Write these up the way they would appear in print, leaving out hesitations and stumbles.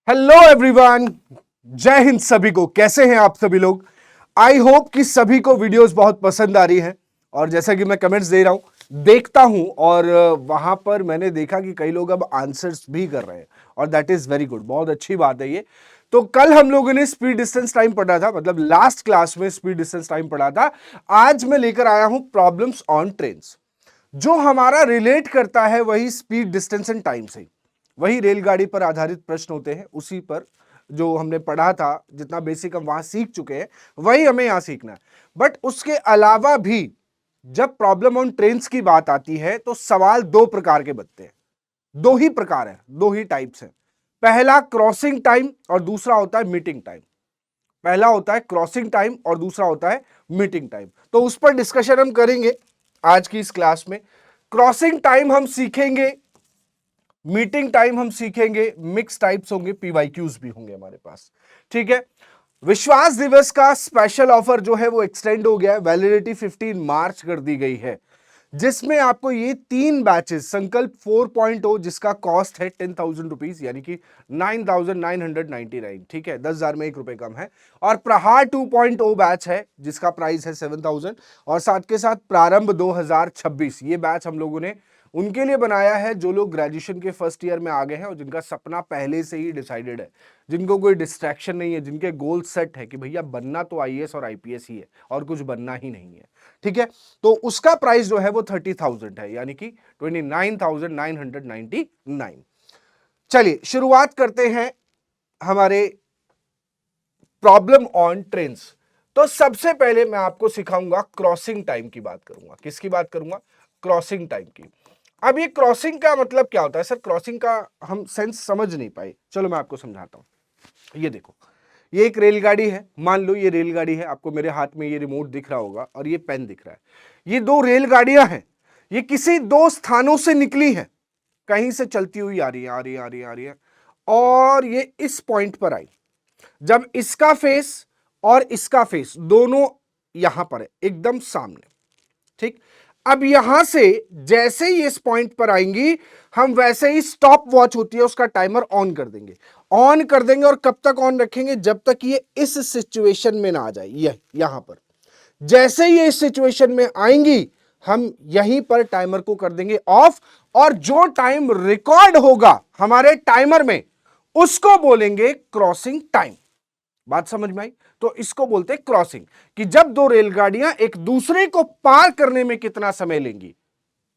Hello everyone, जय हिंद सभी को। कैसे हैं आप सभी लोग? आई होप कि सभी को वीडियोस बहुत पसंद आ रही हैं। और जैसा कि मैं कमेंट्स दे रहा हूं, देखता हूं, और वहां पर मैंने देखा कि कई लोग अब आंसर्स भी कर रहे हैं, और दैट इज वेरी गुड, बहुत अच्छी बात है ये। तो कल हम लोगों ने स्पीड डिस्टेंस टाइम पढ़ा था, मतलब लास्ट क्लास में स्पीड डिस्टेंस टाइम पढ़ा था। आज मैं लेकर आया हूं प्रॉब्लम्स ऑन ट्रेन्स। जो हमारा रिलेट करता है वही स्पीड डिस्टेंस एंड टाइम से, वही रेलगाड़ी पर आधारित प्रश्न होते हैं, उसी पर जो हमने पढ़ा था, जितना बेसिक हम वहां सीख चुके हैं वही हमें यहां सीखना है। बट उसके अलावा भी जब प्रॉब्लम ऑन ट्रेन्स की बात आती है तो सवाल दो प्रकार के बनते हैं। दो ही प्रकार है, दो ही टाइप्स हैं। पहला क्रॉसिंग टाइम और दूसरा होता है मीटिंग टाइम। पहला होता है क्रॉसिंग टाइम और दूसरा होता है मीटिंग टाइम। तो उस पर डिस्कशन हम करेंगे आज की इस क्लास में। क्रॉसिंग टाइम हम सीखेंगे, मीटिंग टाइम हम सीखेंगे, मिक्स टाइप्स होंगे, पीवाईक्यूज भी होंगे हमारे पास। ठीक है। विश्वास दिवस का स्पेशल ऑफर जो है वो एक्सटेंड हो गया है, वैलिडिटी 15 मार्च कर दी गई है, जिसमें आपको ये 3 बैचेस संकल्प 4.0 जिसका कॉस्ट है 10,000 रुपीज, यानी कि 9,999। ठीक है, 10,000 में 1 रुपए कम है। और प्रहार 2.0 बैच है जिसका प्राइस है 7,000, और साथ के साथ प्रारंभ 2026 ये बैच हम लोगों ने उनके लिए बनाया है जो लोग ग्रेजुएशन के फर्स्ट ईयर में आ गए हैं और जिनका सपना पहले से ही डिसाइडेड है, जिनको कोई डिस्ट्रैक्शन नहीं है, जिनके गोल सेट है कि भैया बनना तो आईएएस और आईपीएस ही है और कुछ बनना ही नहीं है। ठीक है, तो उसका प्राइस जो है वो 30,000 है, यानी कि 29,999। चलिए शुरुआत करते हैं हमारे प्रॉब्लम ऑन ट्रेन्स। तो सबसे पहले मैं आपको सिखाऊंगा क्रॉसिंग टाइम की बात करूंगा। किसकी बात करूंगा? क्रॉसिंग टाइम की। अब ये क्रॉसिंग का मतलब क्या होता है सर? क्रॉसिंग का हम सेंस समझ नहीं पाए, चलो मैं आपको समझाता हूं। ये देखो, ये एक रेलगाड़ी है, मान लो ये रेलगाड़ी है, आपको मेरे हाथ में ये रिमोट दिख रहा होगा और ये पेन दिख रहा है। ये दो रेलगाड़ियां हैं, ये किसी दो स्थानों से निकली हैं, कहीं से चलती हुई आ रही है, आ रही है, आ रही है, आ रही है, और ये इस पॉइंट पर आई। जब इसका फेस और इसका फेस दोनों यहां पर है, एकदम सामने। ठीक, अब यहां से जैसे ही इस पॉइंट पर आएंगी, हम वैसे ही स्टॉप वॉच होती है उसका टाइमर ऑन कर देंगे। ऑन कर देंगे, और कब तक ऑन रखेंगे? जब तक ये इस सिचुएशन में ना आ जाए। यहां पर जैसे ही ये इस सिचुएशन में आएंगी, हम यहीं पर टाइमर को कर देंगे ऑफ, और जो टाइम रिकॉर्ड होगा हमारे टाइमर में उसको बोलेंगे क्रॉसिंग टाइम। बात समझ में आई? तो इसको बोलते हैं क्रॉसिंग, कि जब दो रेलगाड़ियां एक दूसरे को पार करने में कितना समय लेंगी,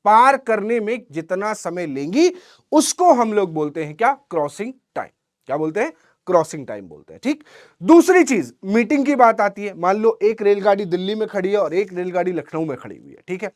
पार करने में जितना समय लेंगी, उसको हम लोग बोलते हैं क्या? Crossing time. क्या बोलते हैं? क्रॉसिंग टाइम बोलते हैं। ठीक। दूसरी चीज, मीटिंग की बात आती है। मान लो एक रेलगाड़ी दिल्ली में खड़ी है और एक रेलगाड़ी लखनऊ में खड़ी हुई है। ठीक है,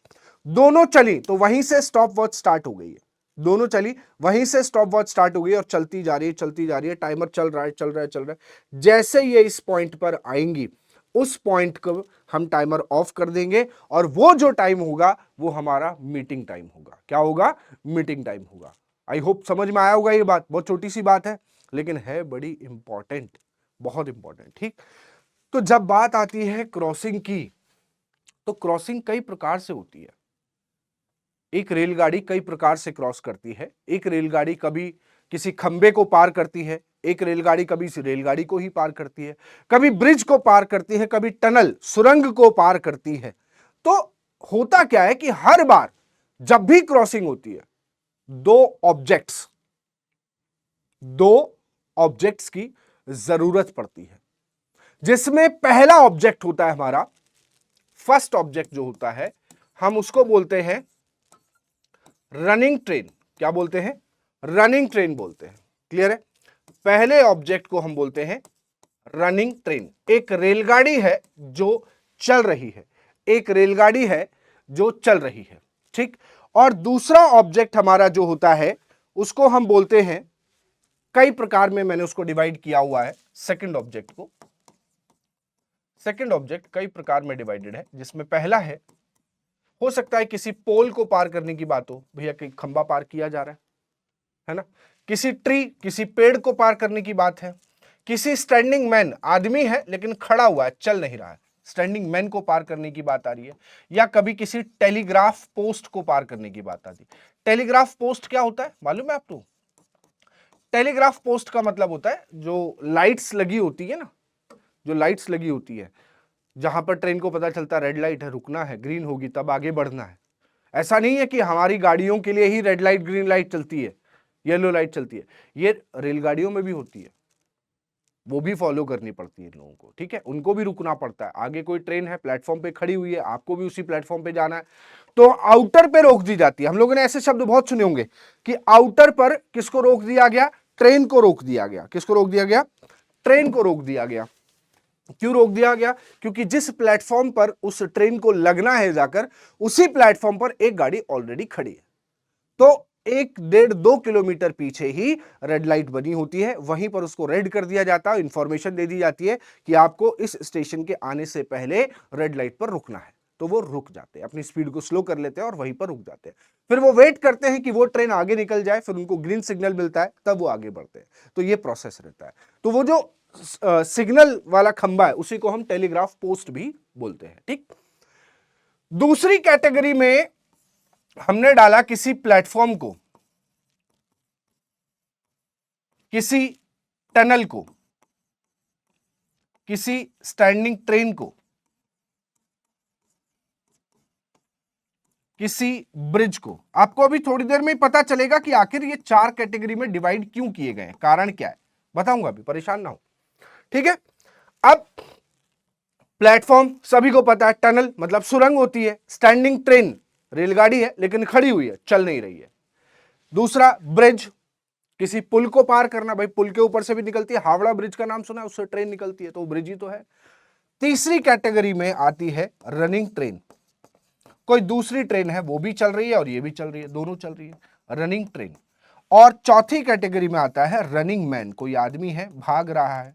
दोनों चली तो वहीं से स्टॉप वॉच स्टार्ट हो गई है। दोनों चली, वहीं से स्टॉप वॉच स्टार्ट हो गई और चलती जा रही है, चलती जा रही है, टाइमर चल रहा है, चल रहा है, चल रहा है। जैसे ये इस पॉइंट पर आएंगी, उस पॉइंट को हम टाइमर ऑफ कर देंगे, और वो जो टाइम होगा वो हमारा मीटिंग टाइम होगा। क्या होगा? मीटिंग टाइम होगा। आई होप समझ में आया होगा। ये बात बहुत छोटी सी बात है, लेकिन है बड़ी इंपॉर्टेंट, बहुत इंपॉर्टेंट। ठीक। तो जब बात आती है क्रॉसिंग की, तो क्रॉसिंग कई प्रकार से होती है। एक रेलगाड़ी कई प्रकार से क्रॉस करती है। एक रेलगाड़ी कभी किसी खंबे को पार करती है, एक रेलगाड़ी कभी इस रेलगाड़ी को ही पार करती है, कभी ब्रिज को पार करती है, कभी टनल सुरंग को पार करती है। तो होता क्या है कि हर बार जब भी क्रॉसिंग होती है, दो ऑब्जेक्ट्स की जरूरत पड़ती है, जिसमें पहला ऑब्जेक्ट होता है हमारा, फर्स्ट ऑब्जेक्ट जो होता है, हम उसको बोलते हैं रनिंग ट्रेन। क्या बोलते हैं? रनिंग ट्रेन बोलते हैं। क्लियर है? पहले ऑब्जेक्ट को हम बोलते हैं रनिंग ट्रेन। एक रेलगाड़ी है जो चल रही है, एक रेलगाड़ी है जो चल रही है। ठीक। और दूसरा ऑब्जेक्ट हमारा जो होता है उसको हम बोलते हैं, कई प्रकार में मैंने उसको डिवाइड किया हुआ है, सेकंड ऑब्जेक्ट को। सेकंड ऑब्जेक्ट कई प्रकार में डिवाइडेड है, जिसमें पहला हो सकता है किसी पोल को पार करने की बात हो, भैया कि खंबा पार किया जा रहा है ना, किसी ट्री, किसी पेड़ को पार करने की बात है, किसी स्टैंडिंग मैन, आदमी है लेकिन खड़ा हुआ है, चल नहीं रहा है, स्टैंडिंग मैन को पार करने की बात आ रही है, या कभी किसी टेलीग्राफ पोस्ट को पार करने की बात आती है। टेलीग्राफ पोस्ट क्या होता है मालूम है आपको? टेलीग्राफ पोस्ट का मतलब होता है जो लाइट्स लगी होती है ना, जो लाइट्स लगी होती है, जहां पर ट्रेन को पता चलता है रेड लाइट है, रुकना है, ग्रीन होगी तब आगे बढ़ना है। ऐसा नहीं है कि हमारी गाड़ियों के लिए ही रेड लाइट, ग्रीन लाइट चलती है, येलो लाइट चलती है, ये रेलगाड़ियों में भी होती है, वो भी फॉलो करनी पड़ती है लोगों को, ठीक है, उनको भी रुकना पड़ता है। आगे कोई ट्रेन है, प्लेटफॉर्म पे खड़ी हुई है, आपको भी उसी प्लेटफॉर्म पे जाना है, तो आउटर पे रोक दी जाती है। हम लोगों ने ऐसे शब्द बहुत सुने होंगे कि आउटर पर किसको रोक दिया गया, ट्रेन को रोक दिया गया। किसको रोक दिया गया, ट्रेन को रोक दिया गया। क्यों रोक दिया गया, क्योंकि जिस प्लेटफॉर्म पर उस ट्रेन को लगना है जाकर, उसी प्लेटफॉर्म पर एक गाड़ी ऑलरेडी खड़ी है, तो 1-1.5-2 किलोमीटर पीछे ही रेड लाइट बनी होती है, वहीं पर उसको रेड कर दिया जाता है, इंफॉर्मेशन दे दी जाती है कि आपको इस स्टेशन के आने से पहले रेड लाइट पर रुकना है, तो वो रुक जाते हैं, अपनी स्पीड को स्लो कर लेते हैं और वहीं पर रुक जाते हैं। फिर वो वेट करते हैं कि वो ट्रेन आगे निकल जाए, फिर उनको ग्रीन सिग्नल मिलता है, तब वो आगे बढ़ते हैं। तो ये प्रोसेस रहता है। तो वो जो सिग्नल वाला खंबा है उसी को हम टेलीग्राफ पोस्ट भी बोलते हैं, ठीक। दूसरी कैटेगरी में हमने डाला किसी प्लेटफॉर्म को, किसी टनल को, किसी स्टैंडिंग ट्रेन को, किसी ब्रिज को। आपको अभी थोड़ी देर में पता चलेगा कि आखिर ये 4 कैटेगरी में डिवाइड क्यों किए गए, कारण क्या है, बताऊंगा, अभी परेशान ना हो, ठीक है। अब प्लेटफॉर्म सभी को पता है, टनल मतलब सुरंग होती है, स्टैंडिंग ट्रेन रेलगाड़ी है लेकिन खड़ी हुई है, चल नहीं रही है। दूसरा ब्रिज, किसी पुल को पार करना, भाई पुल के ऊपर से भी निकलती है, हावड़ा ब्रिज का नाम सुना है, उससे ट्रेन निकलती है, तो वो ब्रिज ही तो है। तीसरी कैटेगरी में आती है रनिंग ट्रेन, कोई दूसरी ट्रेन है वो भी चल रही है और ये भी चल रही है, दोनों चल रही है, रनिंग ट्रेन। और चौथी कैटेगरी में आता है रनिंग मैन, कोई आदमी है भाग रहा है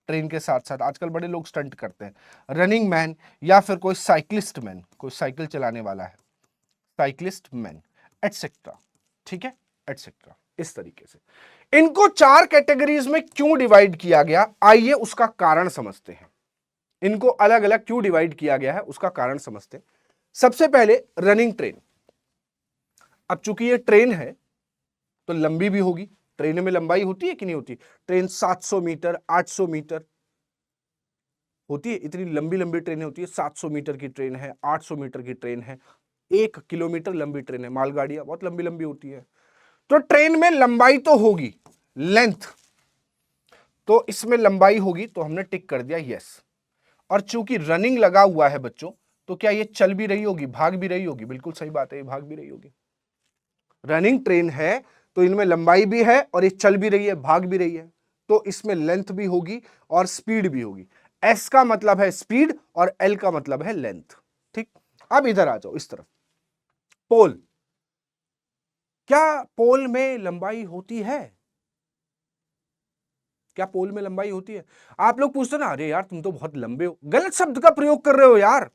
ट्रेन के साथ साथ, आजकल बड़े लोग स्टंट करते हैं, रनिंग मैन, या फिर कोई साइकिलिस्ट मैन, कोई साइकिल चलाने वाला है, साइकिलिस्ट मैन, एटसेट्रा, ठीक है, एटसेट्रा। इस तरीके से इनको 4 कैटेगरीज में क्यों डिवाइड किया गया, आइए उसका कारण समझते हैं। इनको अलग अलग क्यों डिवाइड किया गया है उसका कारण समझते हैं। सबसे पहले रनिंग ट्रेन। अब चूंकि ये ट्रेन है तो लंबी भी होगी, ट्रेन में लंबाई होती है कि नहीं होती, ट्रेन 700 मीटर 800 मीटर होती है, इतनी लंबी लंबी ट्रेनें होती है, 700 मीटर की ट्रेन है, 800 मीटर की ट्रेन है, 1 किलोमीटर लंबी ट्रेन है, मालगाड़ियां बहुत लंबी लंबी होती है। तो ट्रेन में लंबाई तो होगी, लेंथ, तो इसमें लंबाई होगी, तो हमने टिक कर दिया यस। और चूंकि रनिंग लगा हुआ है बच्चों, तो क्या ये चल भी रही होगी, भाग भी रही होगी, बिल्कुल सही बात है, ये भाग भी रही होगी। रनिंग ट्रेन है तो इनमें लंबाई भी है और ये चल भी रही है, भाग भी रही है, तो इसमें लेंथ भी होगी और स्पीड भी होगी। एस का मतलब है स्पीड और एल का मतलब है लेंथ, ठीक। अब इधर आ जाओ इस तरफ, पोल। क्या पोल में लंबाई होती है, क्या पोल में लंबाई होती है? आप लोग पूछते ना, अरे यार तुम तो बहुत लंबे हो, गलत शब्द का प्रयोग कर रहे हो यार,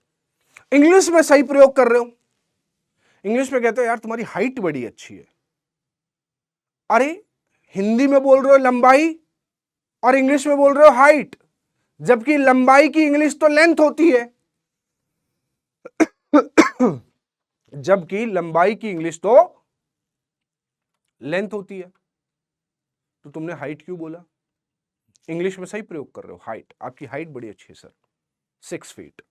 इंग्लिश में सही प्रयोग कर रहे हो। इंग्लिश में कहते हो यार तुम्हारी हाइट बड़ी अच्छी है, अरे हिंदी में बोल रहे हो लंबाई और इंग्लिश में बोल रहे हो हाइट, जबकि लंबाई की इंग्लिश तो लेंथ होती है जबकि लंबाई की इंग्लिश तो लेंथ होती है, तो तुमने हाइट क्यों बोला? इंग्लिश में सही प्रयोग कर रहे हो, हाइट, आपकी हाइट बड़ी अच्छी है सर, 6 फीट।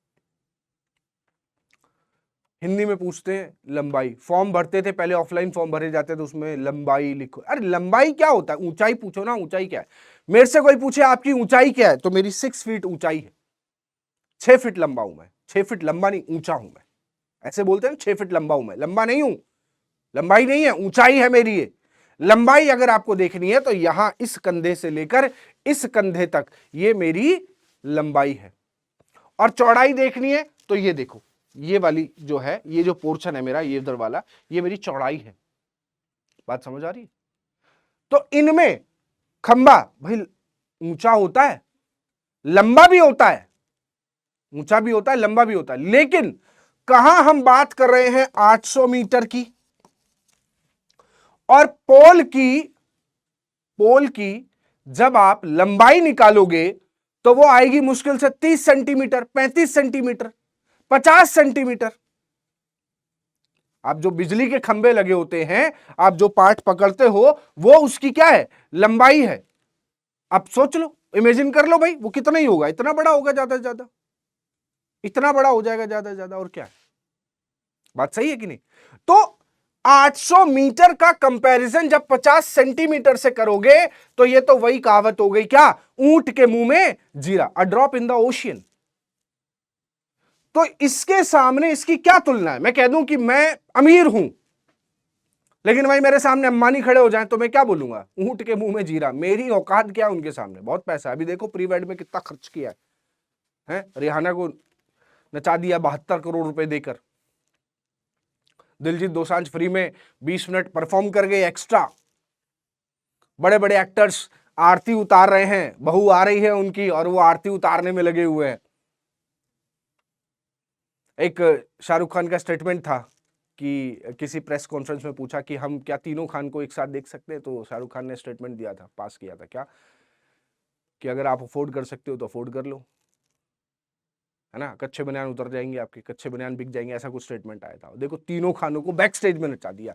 हिंदी में पूछते हैं लंबाई, फॉर्म भरते थे पहले, ऑफलाइन फॉर्म भरे जाते थे, उसमें लंबाई लिखो, अरे लंबाई क्या होता है, ऊंचाई पूछो ना, ऊंचाई क्या है। मेरे से कोई पूछे आपकी ऊंचाई क्या है, तो मेरी 6 फीट ऊंचाई है, 6 फीट लंबा हूं मैं, 6 फीट लंबा नहीं ऊंचा हूं मैं, ऐसे बोलते हैं 6 फीट लंबा हूं मैं, लंबा नहीं हूं, लंबाई नहीं है, ऊंचाई है मेरी ये। लंबाई अगर आपको देखनी है तो यहां इस कंधे से लेकर इस कंधे तक ये मेरी लंबाई है, और चौड़ाई देखनी है तो ये देखो, ये वाली जो है, ये जो पोर्शन है मेरा, ये इधर वाला, ये मेरी चौड़ाई है। बात समझ आ रही है? तो इनमें खंबा भाई ऊंचा होता है, लंबा भी होता है, ऊंचा भी होता है, लंबा भी होता है, लेकिन कहां हम बात कर रहे हैं 800 मीटर की, और पोल की जब आप लंबाई निकालोगे तो वो आएगी मुश्किल से 30 सेंटीमीटर, 35 सेंटीमीटर, 50 सेंटीमीटर। आप जो बिजली के खंभे लगे होते हैं, आप जो पार्ट पकड़ते हो, वो उसकी क्या है, लंबाई है। अब सोच लो, इमेजिन कर लो भाई, वो कितना ही होगा, इतना बड़ा होगा ज्यादा से ज्यादा, इतना बड़ा हो जाएगा ज्यादा से ज्यादा, और क्या है, बात सही है कि नहीं। तो 800 मीटर का कंपैरिजन जब 50 सेंटीमीटर से करोगे तो ये तो वही कहावत हो गई, क्या, ऊंट के मुंह में जीरा, a drop in the ocean. तो इसके सामने इसकी क्या तुलना है। मैं कह दूं कि मैं अमीर हूं, लेकिन भाई मेरे सामने अंबानी खड़े हो जाएं तो मैं क्या बोलूंगा, ऊंट के मुंह में जीरा। मेरी औकात क्या उनके सामने, बहुत पैसा है। अभी देखो प्री वेड में कितना खर्च किया है, रिहाना को नचा दिया 72 करोड़ रुपए देकर। दिलजीत दोसांझ फ्री में 20 मिनट परफॉर्म कर गए एक्स्ट्रा। बड़े बड़े एक्टर्स आरती उतार रहे हैं, बहू आ रही है उनकी और वो आरती उतारने में लगे हुए हैं। एक शाहरुख खान का स्टेटमेंट था कि किसी प्रेस कॉन्फ्रेंस में पूछा कि हम क्या तीनों खान को एक साथ देख सकते हैं, तो शाहरुख खान ने स्टेटमेंट दिया था, पास किया था, क्या, कि अगर आप अफोर्ड कर सकते हो तो अफोर्ड कर लो, है ना, कच्चे बनियान उतर जाएंगे आपके, कच्चे बनियान बिक जाएंगे, ऐसा कुछ स्टेटमेंट आया था। देखो तीनों खानों को बैक स्टेज में नचा दिया,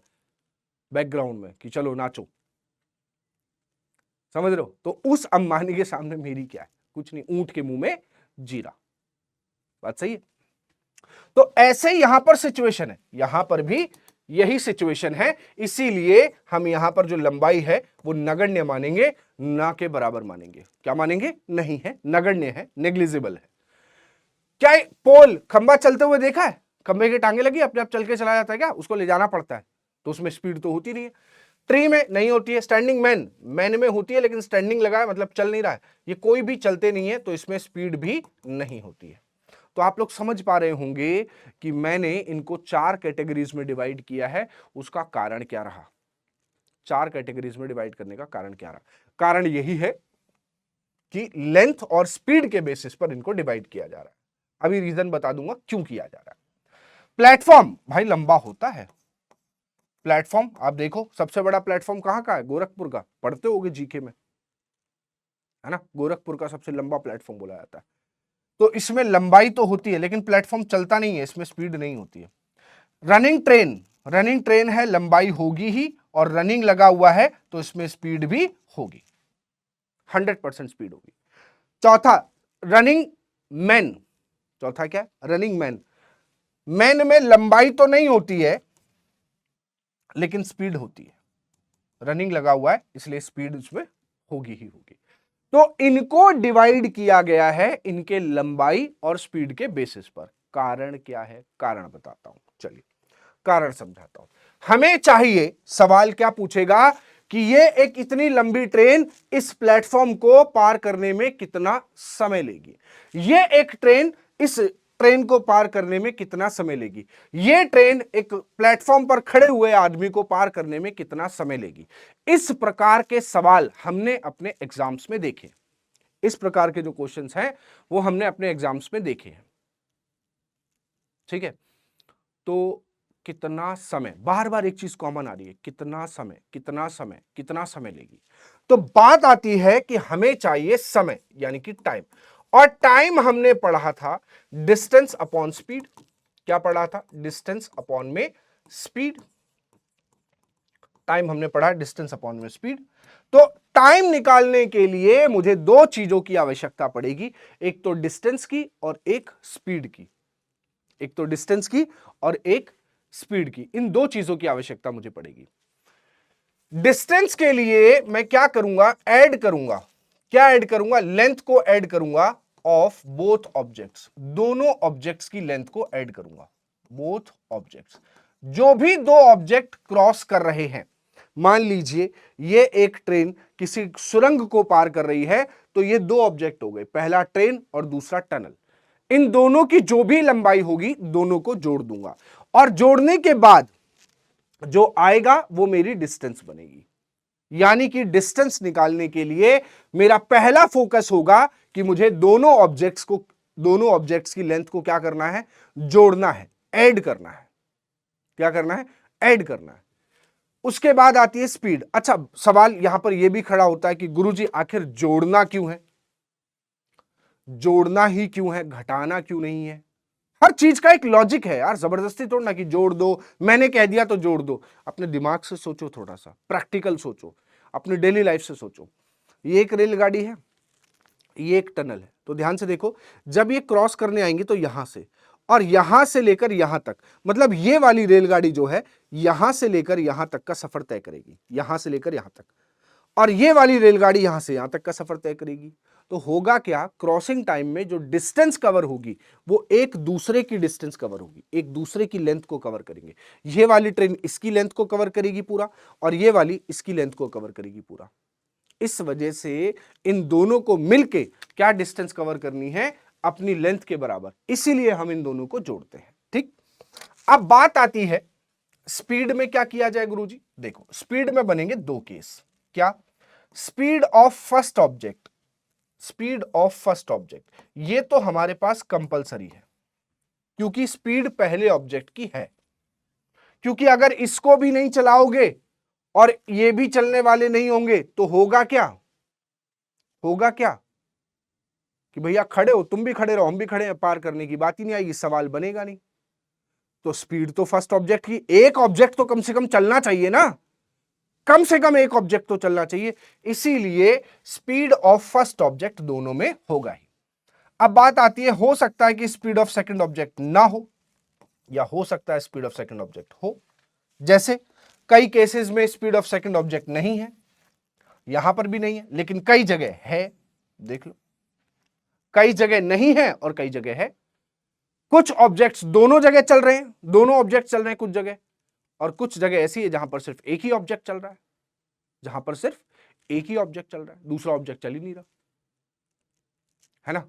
बैकग्राउंड में, कि चलो नाचो, समझ रहे हो। तो उस अंबानी के सामने मेरी क्या है, कुछ नहीं, ऊंट के मुंह में जीरा, बात सही है। तो ऐसे ही यहां पर सिचुएशन है, यहां पर भी यही सिचुएशन है, इसीलिए हम यहां पर जो लंबाई है वो नगण्य मानेंगे, ना के बराबर मानेंगे। क्या मानेंगे, नहीं है, नगण्य है, नेग्लिजिबल है। क्या पोल, खंबा चलते हुए देखा है, खंबे की टांगे लगी अपने आप चल के चला जाता है क्या, उसको ले जाना पड़ता है, तो उसमें स्पीड तो होती नहीं है। ट्री में नहीं होती है, स्टैंडिंग मैन, मैन में होती है, लेकिन स्टैंडिंग लगा है मतलब चल नहीं रहा है, ये कोई भी चलते नहीं है, तो इसमें स्पीड भी नहीं होती है। तो आप लोग समझ पा रहे होंगे कि मैंने इनको 4 कैटेगरीज में डिवाइड किया है, उसका कारण क्या रहा, 4 कैटेगरीज में डिवाइड करने का कारण क्या रहा। कारण यही है कि लेंथ और स्पीड के बेसिस पर इनको डिवाइड किया जा रहा है। अभी रीजन बता दूंगा क्यों किया जा रहा है। प्लेटफॉर्म भाई लंबा होता है, प्लेटफॉर्म आप देखो, सबसे बड़ा प्लेटफॉर्म कहां का है, गोरखपुर का, पढ़ते होगे जीके में, है ना, गोरखपुर का सबसे लंबा प्लेटफॉर्म बोला जाता है। तो इसमें लंबाई तो होती है, लेकिन प्लेटफॉर्म चलता नहीं है, इसमें स्पीड नहीं होती है। रनिंग ट्रेन, रनिंग ट्रेन है, लंबाई होगी ही, और रनिंग लगा हुआ है तो इसमें स्पीड भी होगी, 100% स्पीड होगी। चौथा रनिंग मैन, चौथा क्या, रनिंग मैन, मैन में लंबाई तो नहीं होती है लेकिन स्पीड होती है, रनिंग लगा हुआ है इसलिए स्पीड उसमें होगी ही होगी। तो इनको डिवाइड किया गया है इनके लंबाई और स्पीड के बेसिस पर। कारण क्या है, कारण बताता हूं, चलिए कारण समझाता हूं। हमें चाहिए, सवाल क्या पूछेगा कि ये एक इतनी लंबी ट्रेन इस प्लेटफॉर्म को पार करने में कितना समय लेगी, ये एक ट्रेन इस ट्रेन को पार करने में कितना समय लेगी, ये ट्रेन एक प्लेटफॉर्म पर खड़े हुए आदमी को पार करने में कितना समय लेगी। इस प्रकार के सवाल हमने अपने एग्जाम्स में देखे, इस प्रकार के जो क्वेश्चंस हैं वो हमने अपने एग्जाम्स में देखे हैं, ठीक है। तो कितना समय, बार बार एक चीज कॉमन आ रही है, कितना समय, कितना समय, कितना समय लेगी। तो बात आती है कि हमें चाहिए समय, यानी कि टाइम, और टाइम हमने पढ़ा था डिस्टेंस अपॉन स्पीड। क्या पढ़ा था, डिस्टेंस अपॉन में स्पीड, टाइम हमने पढ़ा डिस्टेंस अपॉन में स्पीड। तो टाइम निकालने के लिए मुझे 2 चीजों की आवश्यकता पड़ेगी, एक तो डिस्टेंस की और एक स्पीड की, एक तो डिस्टेंस की और एक स्पीड की, इन 2 चीजों की आवश्यकता मुझे पड़ेगी। डिस्टेंस के लिए मैं क्या करूंगा, ऐड करूंगा, क्या ऐड करूंगा, लेंथ को ऐड करूंगा ऑफ बोथ ऑब्जेक्ट्स, दोनों ऑब्जेक्ट्स की लेंथ को ऐड करूंगा, बोथ ऑब्जेक्ट्स, जो भी 2 ऑब्जेक्ट क्रॉस कर रहे हैं। मान लीजिए ये एक ट्रेन किसी सुरंग को पार कर रही है, तो ये 2 ऑब्जेक्ट हो गए, पहला ट्रेन और दूसरा टनल। इन दोनों की जो भी लंबाई होगी दोनों को जोड़ दूंगा, और जोड़ने के बाद जो आएगा वो मेरी डिस्टेंस बनेगी। यानी कि डिस्टेंस निकालने के लिए मेरा पहला फोकस होगा कि मुझे दोनों ऑब्जेक्ट्स की लेंथ को क्या करना है, जोड़ना है, ऐड करना है। क्या करना है, ऐड करना है। उसके बाद आती है स्पीड। अच्छा, सवाल यहां पर यह भी खड़ा होता है कि गुरुजी आखिर जोड़ना क्यों है, जोड़ना ही क्यों है, घटाना क्यों नहीं है हर चीज का एक लॉजिक है यार, जबरदस्ती थोड़ा ना कि जोड़ दो, मैंने कह दिया तो जोड़ दो। अपने दिमाग से सोचो, थोड़ा सा प्रैक्टिकल सोचो, अपनी डेली लाइफ से सोचो। ये एक रेलगाड़ी है, ये एक टनल है, तो ध्यान से देखो, जब ये क्रॉस करने आएंगे तो यहां से, और यहां से लेकर यहां तक, मतलब ये वाली रेलगाड़ी जो है यहां से लेकर यहां तक का सफर तय करेगी, यहां से लेकर यहां तक, और ये वाली रेलगाड़ी यहां से यहां तक का सफर तय करेगी। तो होगा क्या, क्रॉसिंग टाइम में जो डिस्टेंस कवर होगी वो एक दूसरे की डिस्टेंस कवर होगी, एक दूसरे की लेंथ को कवर करेंगे। ये वाली ट्रेन इसकी लेंथ को कवर करेगी पूरा, और ये वाली इसकी लेंथ को कवर करेगी पूरा। इस वजह से इन दोनों को मिलके क्या डिस्टेंस कवर करनी है, अपनी लेंथ के बराबर, इसीलिए हम इन दोनों को जोड़ते हैं। ठीक, अब बात आती है स्पीड में क्या किया जाए गुरुजी। देखो, स्पीड में बनेंगे दो केस। क्या, speed of first object, speed of first object, ये तो हमारे पास कंपलसरी है क्योंकि स्पीड पहले ऑब्जेक्ट की है, क्योंकि अगर इसको भी नहीं चलाओगे और ये भी चलने वाले नहीं होंगे तो होगा क्या, होगा क्या कि भैया खड़े हो, तुम भी खड़े रहो, हम भी खड़े हैं, पार करने की बात ही नहीं आएगी, सवाल बनेगा नहीं। तो स्पीड तो फर्स्ट ऑब्जेक्ट की, एक ऑब्जेक्ट तो कम से कम चलना चाहिए ना, कम से कम एक ऑब्जेक्ट तो चलना चाहिए, इसीलिए स्पीड ऑफ फर्स्ट ऑब्जेक्ट दोनों में होगा ही। अब बात आती है, हो सकता है कि स्पीड ऑफ सेकंड ऑब्जेक्ट ना हो, या हो सकता है स्पीड ऑफ सेकंड ऑब्जेक्ट हो। जैसे कई केसेस में स्पीड ऑफ सेकंड ऑब्जेक्ट नहीं है, यहां पर भी नहीं है, लेकिन कई जगह है। देख लो, कई जगह नहीं है और कई जगह है। कुछ ऑब्जेक्ट्स दोनों जगह चल रहे हैं, दोनों ऑब्जेक्ट चल रहे हैं कुछ जगह, और कुछ जगह ऐसी है जहां पर सिर्फ एक ही ऑब्जेक्ट चल रहा है, जहां पर सिर्फ एक ही ऑब्जेक्ट चल रहा है, दूसरा ऑब्जेक्ट चल ही नहीं रहा है ना।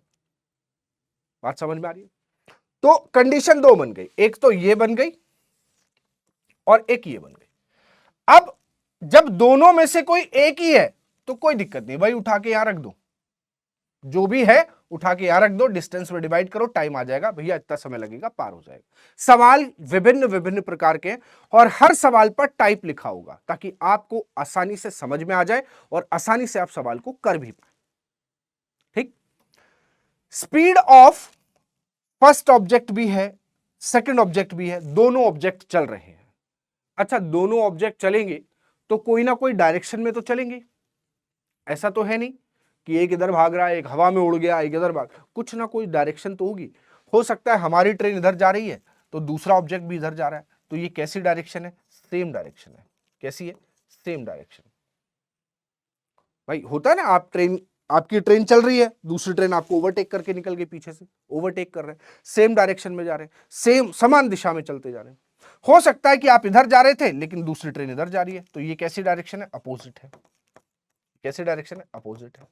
बात समझ में आ रही है। तो कंडीशन दो बन गई, एक तो ये बन गई और एक ये बन गई। अब जब दोनों में से कोई एक ही है तो कोई दिक्कत नहीं भाई, उठा के यहां रख दो, जो भी है उठा के यहां रख दो, डिस्टेंस में डिवाइड करो, टाइम आ जाएगा भैया, इतना समय लगेगा, पार हो जाएगा। सवाल विभिन्न विभिन्न प्रकार के हैं और हर सवाल पर टाइप लिखा होगा ताकि आपको आसानी से समझ में आ जाए और आसानी से आप सवाल को कर भी पाए। ठीक, स्पीड ऑफ फर्स्ट ऑब्जेक्ट भी है, सेकंड ऑब्जेक्ट भी है, दोनों ऑब्जेक्ट चल रहे हैं। अच्छा, दोनों ऑब्जेक्ट चलेंगे तो कोई ना कोई डायरेक्शन में तो चलेंगे, ऐसा तो है नहीं कि एक इधर भाग रहा है, एक हवा में उड़ गया, एक इधर भाग, कुछ ना कोई डायरेक्शन तो होगी। हो सकता है हमारी ट्रेन इधर जा रही है तो दूसरा ऑब्जेक्ट भी इधर जा रहा है, तो ये कैसी डायरेक्शन है, सेम डायरेक्शन है। कैसी है, सेम डायरेक्शन। भाई होता है ना, आप ट्रेन, आपकी ट्रेन चल रही है, दूसरी ट्रेन आपको ओवरटेक करके निकल गई, पीछे से ओवरटेक कर रहे हैं, सेम डायरेक्शन में जा रहे हैं, सेम समान दिशा में चलते जा रहे हैं। हो सकता है कि आप इधर जा रहे थे लेकिन दूसरी ट्रेन इधर जा रही है, तो ये कैसी डायरेक्शन है, अपोजिट है। कैसी डायरेक्शन है, अपोजिट है।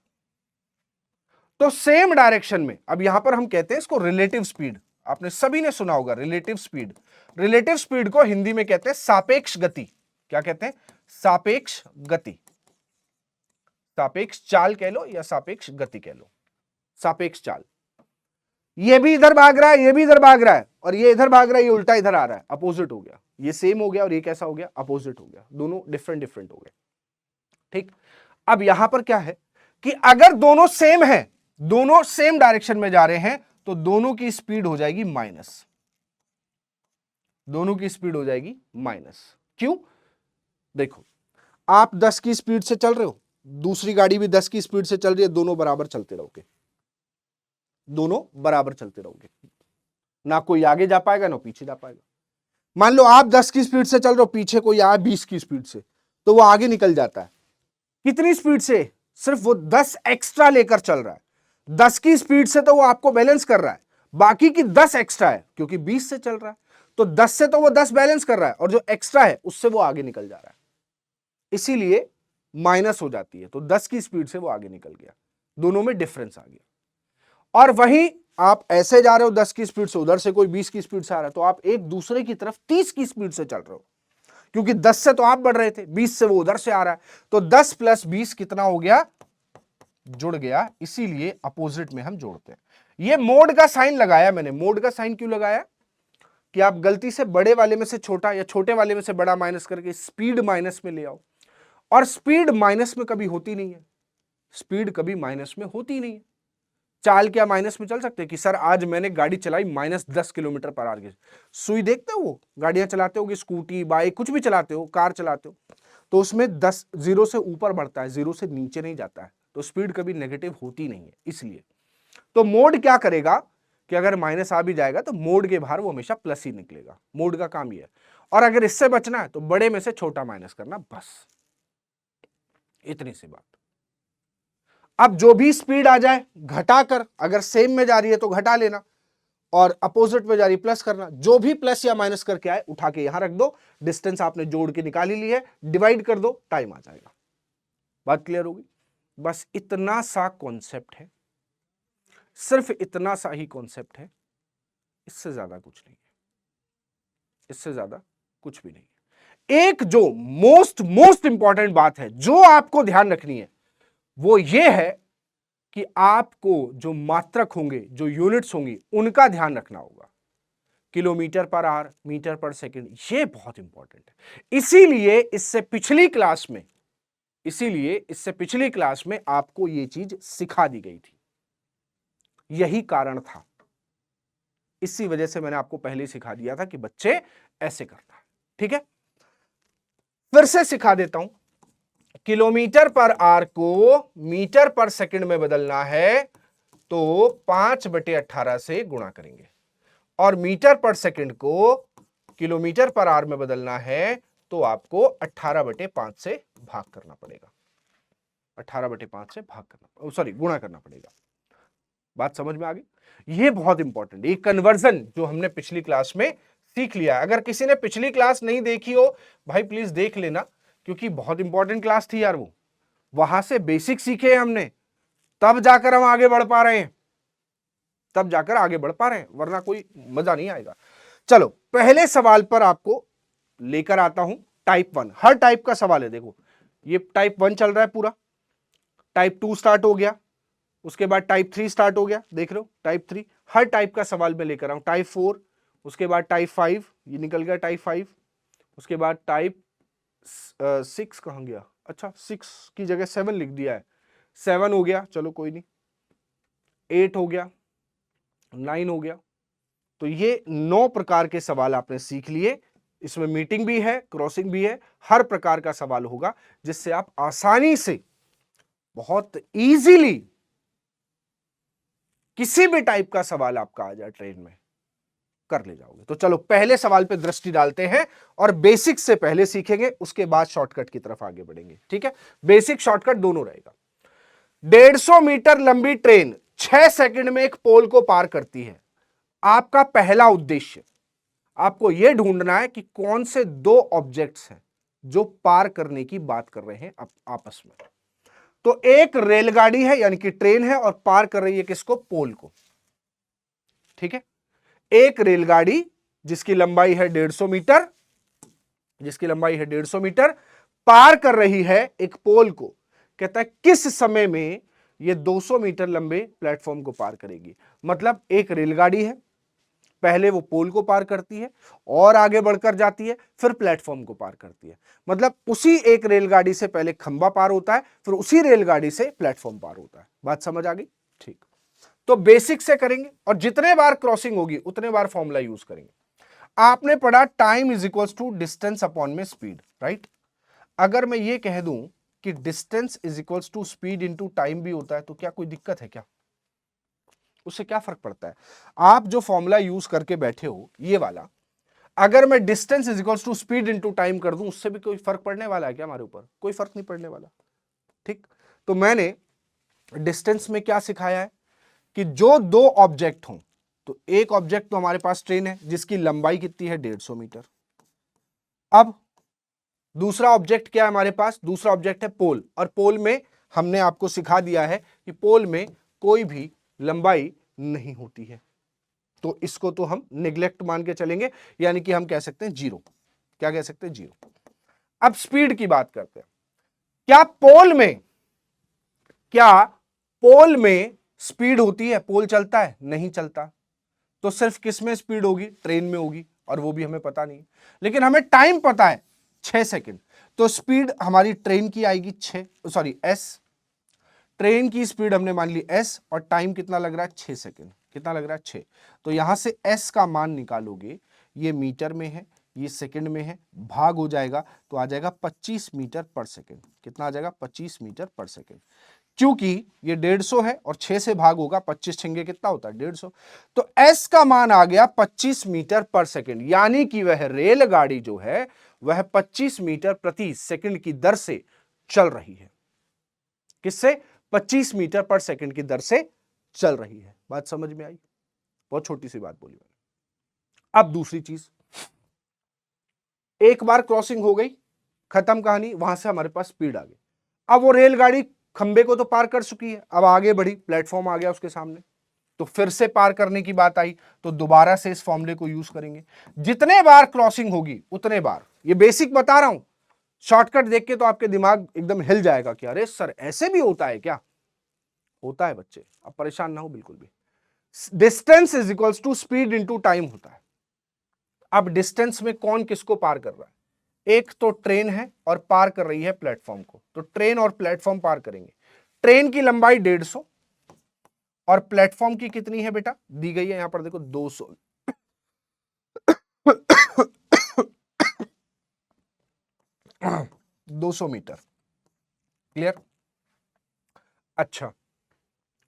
तो सेम डायरेक्शन में, अब यहां पर हम कहते हैं इसको रिलेटिव स्पीड, आपने सभी ने सुना होगा रिलेटिव स्पीड। रिलेटिव स्पीड को हिंदी में कहते हैं सापेक्ष गति। क्या कहते हैं, सापेक्ष गति, सापेक्ष चाल कह लो या सापेक्ष गति कह लो, सापेक्ष चाल। ये भी इधर भाग रहा है, ये भी इधर भाग रहा है, और ये इधर भाग रहा है, ये उल्टा इधर आ रहा है, अपोजिट हो गया। ये सेम हो गया और ये कैसा हो गया, अपोजिट हो गया, दोनों डिफरेंट डिफरेंट हो गए। ठीक, अब यहां पर क्या है कि अगर दोनों सेम है, दोनों सेम डायरेक्शन में जा रहे हैं, तो दोनों की स्पीड हो जाएगी माइनस, दोनों की स्पीड हो जाएगी माइनस। क्यों, देखो, आप 10 की स्पीड से चल रहे हो, दूसरी गाड़ी भी 10 की स्पीड से चल रही है, दोनों बराबर चलते रहोगे, दोनों बराबर चलते रहोगे, ना कोई आगे जा पाएगा ना पीछे जा पाएगा। मान लो आप 10 की स्पीड से चल रहे हो, पीछे कोई आया 20 की स्पीड से, तो वो आगे निकल जाता है। कितनी स्पीड से, सिर्फ वो 10 एक्स्ट्रा लेकर चल रहा है, 10 की स्पीड से तो वो आपको बैलेंस कर रहा है, बाकी की 10 एक्स्ट्रा है क्योंकि 20 से चल रहा है, तो 10 से तो वो 10 बैलेंस कर रहा है और जो एक्स्ट्रा है उससे वो आगे निकल जा रहा है, इसीलिए माइनस हो जाती है। तो 10 की स्पीड से वो आगे निकल गया, दोनों में डिफरेंस आ गया। और वहीं आप ऐसे जा रहे हो 10 की स्पीड से, उधर से कोई 20 की स्पीड से आ रहा है, तो आप एक दूसरे की तरफ 30 की स्पीड से चल रहे हो, क्योंकि 10 से तो आप बढ़ रहे थे, 20 से वो उधर से आ रहा है, तो 10 + 20 कितना हो गया, जुड़ गया, इसीलिए अपोजिट में हम जोड़ते हैं। ये मोड का साइन लगाया मैंने, मोड का साइन क्यों लगाया कि आप गलती से बड़े वाले में से छोटा या छोटे वाले में से बड़ा माइनस करके स्पीड माइनस में ले आओ, और स्पीड माइनस में कभी होती नहीं है, स्पीड कभी माइनस में होती नहीं है, चाल क्या माइनस में चल सकते हैं कि सर आज मैंने गाड़ी चलाई -10 किलोमीटर पर आवर की सुई, देखते हो वो गाड़ियां चलाते हो, स्कूटी बाइक कुछ भी चलाते हो, कार चलाते हो, तो उसमें 10 जीरो से ऊपर बढ़ता है, जीरो से नीचे नहीं जाता है, तो स्पीड कभी नेगेटिव होती नहीं है। इसलिए तो मोड क्या करेगा कि अगर माइनस आ भी जाएगा तो मोड के बाहर वो हमेशा प्लस ही निकलेगा, मोड का काम ये है। और अगर इससे बचना है तो बड़े में से छोटा माइनस करना, बस इतनी सी बात। अब जो भी स्पीड आ जाए घटाकर, अगर सेम में जा रही है तो घटा लेना, और अपोजिट में जा रही प्लस करना, जो भी प्लस या माइनस करके आए उठा के यहां रख दो, डिस्टेंस आपने जोड़ के निकाल ही ली है, डिवाइड कर दो, टाइम आ जाएगा। बात क्लियर होगी? बस इतना सा कॉन्सेप्ट है, सिर्फ इतना सा ही कॉन्सेप्ट है, इससे ज्यादा कुछ नहीं है, इससे ज्यादा कुछ भी नहीं है। एक जो मोस्ट इंपॉर्टेंट बात है जो आपको ध्यान रखनी है वो ये है कि आपको जो मात्रक होंगे, जो यूनिट्स होंगी, उनका ध्यान रखना होगा। किलोमीटर पर आवर, मीटर पर सेकंड, ये बहुत इंपॉर्टेंट है। इसीलिए इससे पिछली क्लास में आपको ये चीज सिखा दी गई थी, यही कारण था। इसी वजह से मैंने आपको पहले ही सिखा दिया था कि बच्चे ऐसे करना है। ठीक है, फिर से सिखा देता हूं। किलोमीटर पर आवर को मीटर पर सेकंड में बदलना है तो 5/18 से गुणा करेंगे, और मीटर पर सेकंड को किलोमीटर पर आवर में बदलना है तो आपको 18/5 से भाग करना पड़ेगा, 18/5 से गुणा करना पड़ेगा। बात समझ में आ गई? ये बहुत इंपॉर्टेंट, ये कन्वर्जन जो हमने पिछली क्लास में सीख लिया। अगर किसी ने पिछली क्लास नहीं देखी हो भाई प्लीज देख लेना, क्योंकि बहुत इंपॉर्टेंट क्लास थी यार वो, वहां से बेसिक सीखे हमने, तब जाकर हम आगे बढ़ पा रहे हैं, वरना कोई मजा नहीं आएगा। चलो पहले सवाल पर आपको लेकर आता हूं, टाइप 1। हर टाइप का सवाल है, देखो ये टाइप 1 चल रहा है पूरा, टाइप 2 स्टार्ट हो गया, उसके बाद टाइप 3 स्टार्ट हो गया, देख रहे हो टाइप 3, हर टाइप का सवाल मैं लेकर आऊं। टाइप 4, उसके बाद टाइप 5, ये निकल गया टाइप 5, उसके बाद टाइप 6 कहां गया, अच्छा 6 की जगह 7 लिख दिया है, 7 हो गया, चलो कोई नहीं, 8 हो गया, 9 हो गया। तो ये 9 प्रकार के सवाल आपने सीख लिए, इसमें मीटिंग भी है, क्रॉसिंग भी है, हर प्रकार का सवाल होगा जिससे आप आसानी से, बहुत इजीली, किसी भी टाइप का सवाल आपका आ जाए ट्रेन में कर ले जाओगे। तो चलो पहले सवाल पे दृष्टि डालते हैं, और बेसिक से पहले सीखेंगे, उसके बाद शॉर्टकट की तरफ आगे बढ़ेंगे। ठीक है, बेसिक शॉर्टकट दोनों रहेगा। 150 मीटर लंबी ट्रेन 6 सेकंड में एक पोल को पार करती है। आपका पहला उद्देश्य, आपको यह ढूंढना है कि कौन से दो ऑब्जेक्ट्स हैं जो पार करने की बात कर रहे हैं आपस में। तो एक रेलगाड़ी है यानी कि ट्रेन है, और पार कर रही है किसको? पोल को। ठीक है, एक रेलगाड़ी जिसकी लंबाई है 150 मीटर, पार कर रही है एक पोल को। कहता है किस समय में यह 200 मीटर लंबे प्लेटफॉर्म को पार करेगी। मतलब एक रेलगाड़ी है, पहले वो पोल को पार करती है और आगे बढ़कर जाती है, फिर प्लेटफॉर्म को पार करती है। मतलब उसी एक रेलगाड़ी से पहले खंबा पार होता है, फिर उसी रेलगाड़ी से प्लेटफॉर्म पार होता है। बात समझ आ गई? ठीक, तो बेसिक से करेंगे, और जितने बार क्रॉसिंग होगी उतने बार फॉर्मूला यूज करेंगे। आपने पढ़ा time is equals to distance upon में स्पीड, राइट? अगर मैं ये कह दूं कि distance is equals to speed into time भी होता है, तो क्या कोई दिक्कत है क्या? उससे क्या फर्क पड़ता है? आप जो फॉर्मूला यूज करके बैठे हो ये वाला, अगर मैं distance is equals to speed into time कर दूं, उससे भी कोई फर्क पड़ने वाला है क्या हमारे ऊपर? कोई फर्क नहीं पड़ने वाला। ठीक, तो मैंने डिस्टेंस में क्या सिखाया है कि जो दो ऑब्जेक्ट हों, तो एक ऑब्जेक्ट तो हमारे पास ट्रेन है जिसकी लंबाई कितनी है? 150 मीटर। अब दूसरा ऑब्जेक्ट क्या है हमारे पास? दूसरा ऑब्जेक्ट है पोल, और पोल में हमने आपको सिखा दिया है कि पोल में कोई भी लंबाई नहीं होती है, तो इसको तो हम निग्लेक्ट मान के चलेंगे, यानी कि हम कह सकते हैं जीरो। क्या कह सकते हैं? जीरो। अब स्पीड की बात करते हैं। क्या पोल में स्पीड होती है? पोल चलता है? नहीं चलता। तो सिर्फ किस में स्पीड होगी? ट्रेन में होगी, और वो भी हमें पता नहीं, लेकिन हमें टाइम पता है 6 सेकंड। तो स्पीड हमारी ट्रेन की आएगी एस, ट्रेन की स्पीड हमने मान ली s और टाइम कितना लग रहा है 6 सेकंड, कितना लग रहा है 6। तो यहां से s का मान निकालोगे, ये मीटर में है, ये सेकंड में है, भाग हो जाएगा तो आ जाएगा 25 मीटर पर सेकंड। कितना आ जाएगा 25 मीटर पर सेकंड। क्योंकि ये 150 है और 6 से भाग होगा, 25 छंगे कितना होता है 150, तो s का मान आ गया 25 मीटर पर सेकंड। यानी कि वह रेलगाड़ी जो है वह 25 मीटर प्रति सेकंड की दर से चल रही है। किससे? 25 मीटर पर सेकंड की दर से चल रही है। बात समझ में आई? बहुत छोटी सी बात बोली मैंने। अब दूसरी चीज, एक बार क्रॉसिंग हो गई, खत्म कहानी, वहां से हमारे पास स्पीड आ गई। अब वो रेलगाड़ी खंबे को तो पार कर चुकी है, अब आगे बढ़ी, प्लेटफॉर्म आ गया उसके सामने, तो फिर से पार करने की बात आई, तो दोबारा से इस फॉर्मूले को यूज करेंगे। जितने बार क्रॉसिंग होगी उतने बार, ये बेसिक बता रहा हूं, शॉर्टकट देख के तो आपके दिमाग एकदम हिल जाएगा कि अरे सर ऐसे भी होता है क्या? होता है बच्चे, अब परेशान ना हो बिल्कुल भी। Distance is equals to speed into time होता है। अब डिस्टेंस में कौन किसको पार कर रहा है? एक तो ट्रेन है और पार कर रही है प्लेटफॉर्म को, तो ट्रेन और प्लेटफॉर्म पार करेंगे। ट्रेन की लंबाई 150 और प्लेटफॉर्म की कितनी है बेटा? दी गई है यहां पर, देखो 200। 200 मीटर। क्लियर? अच्छा,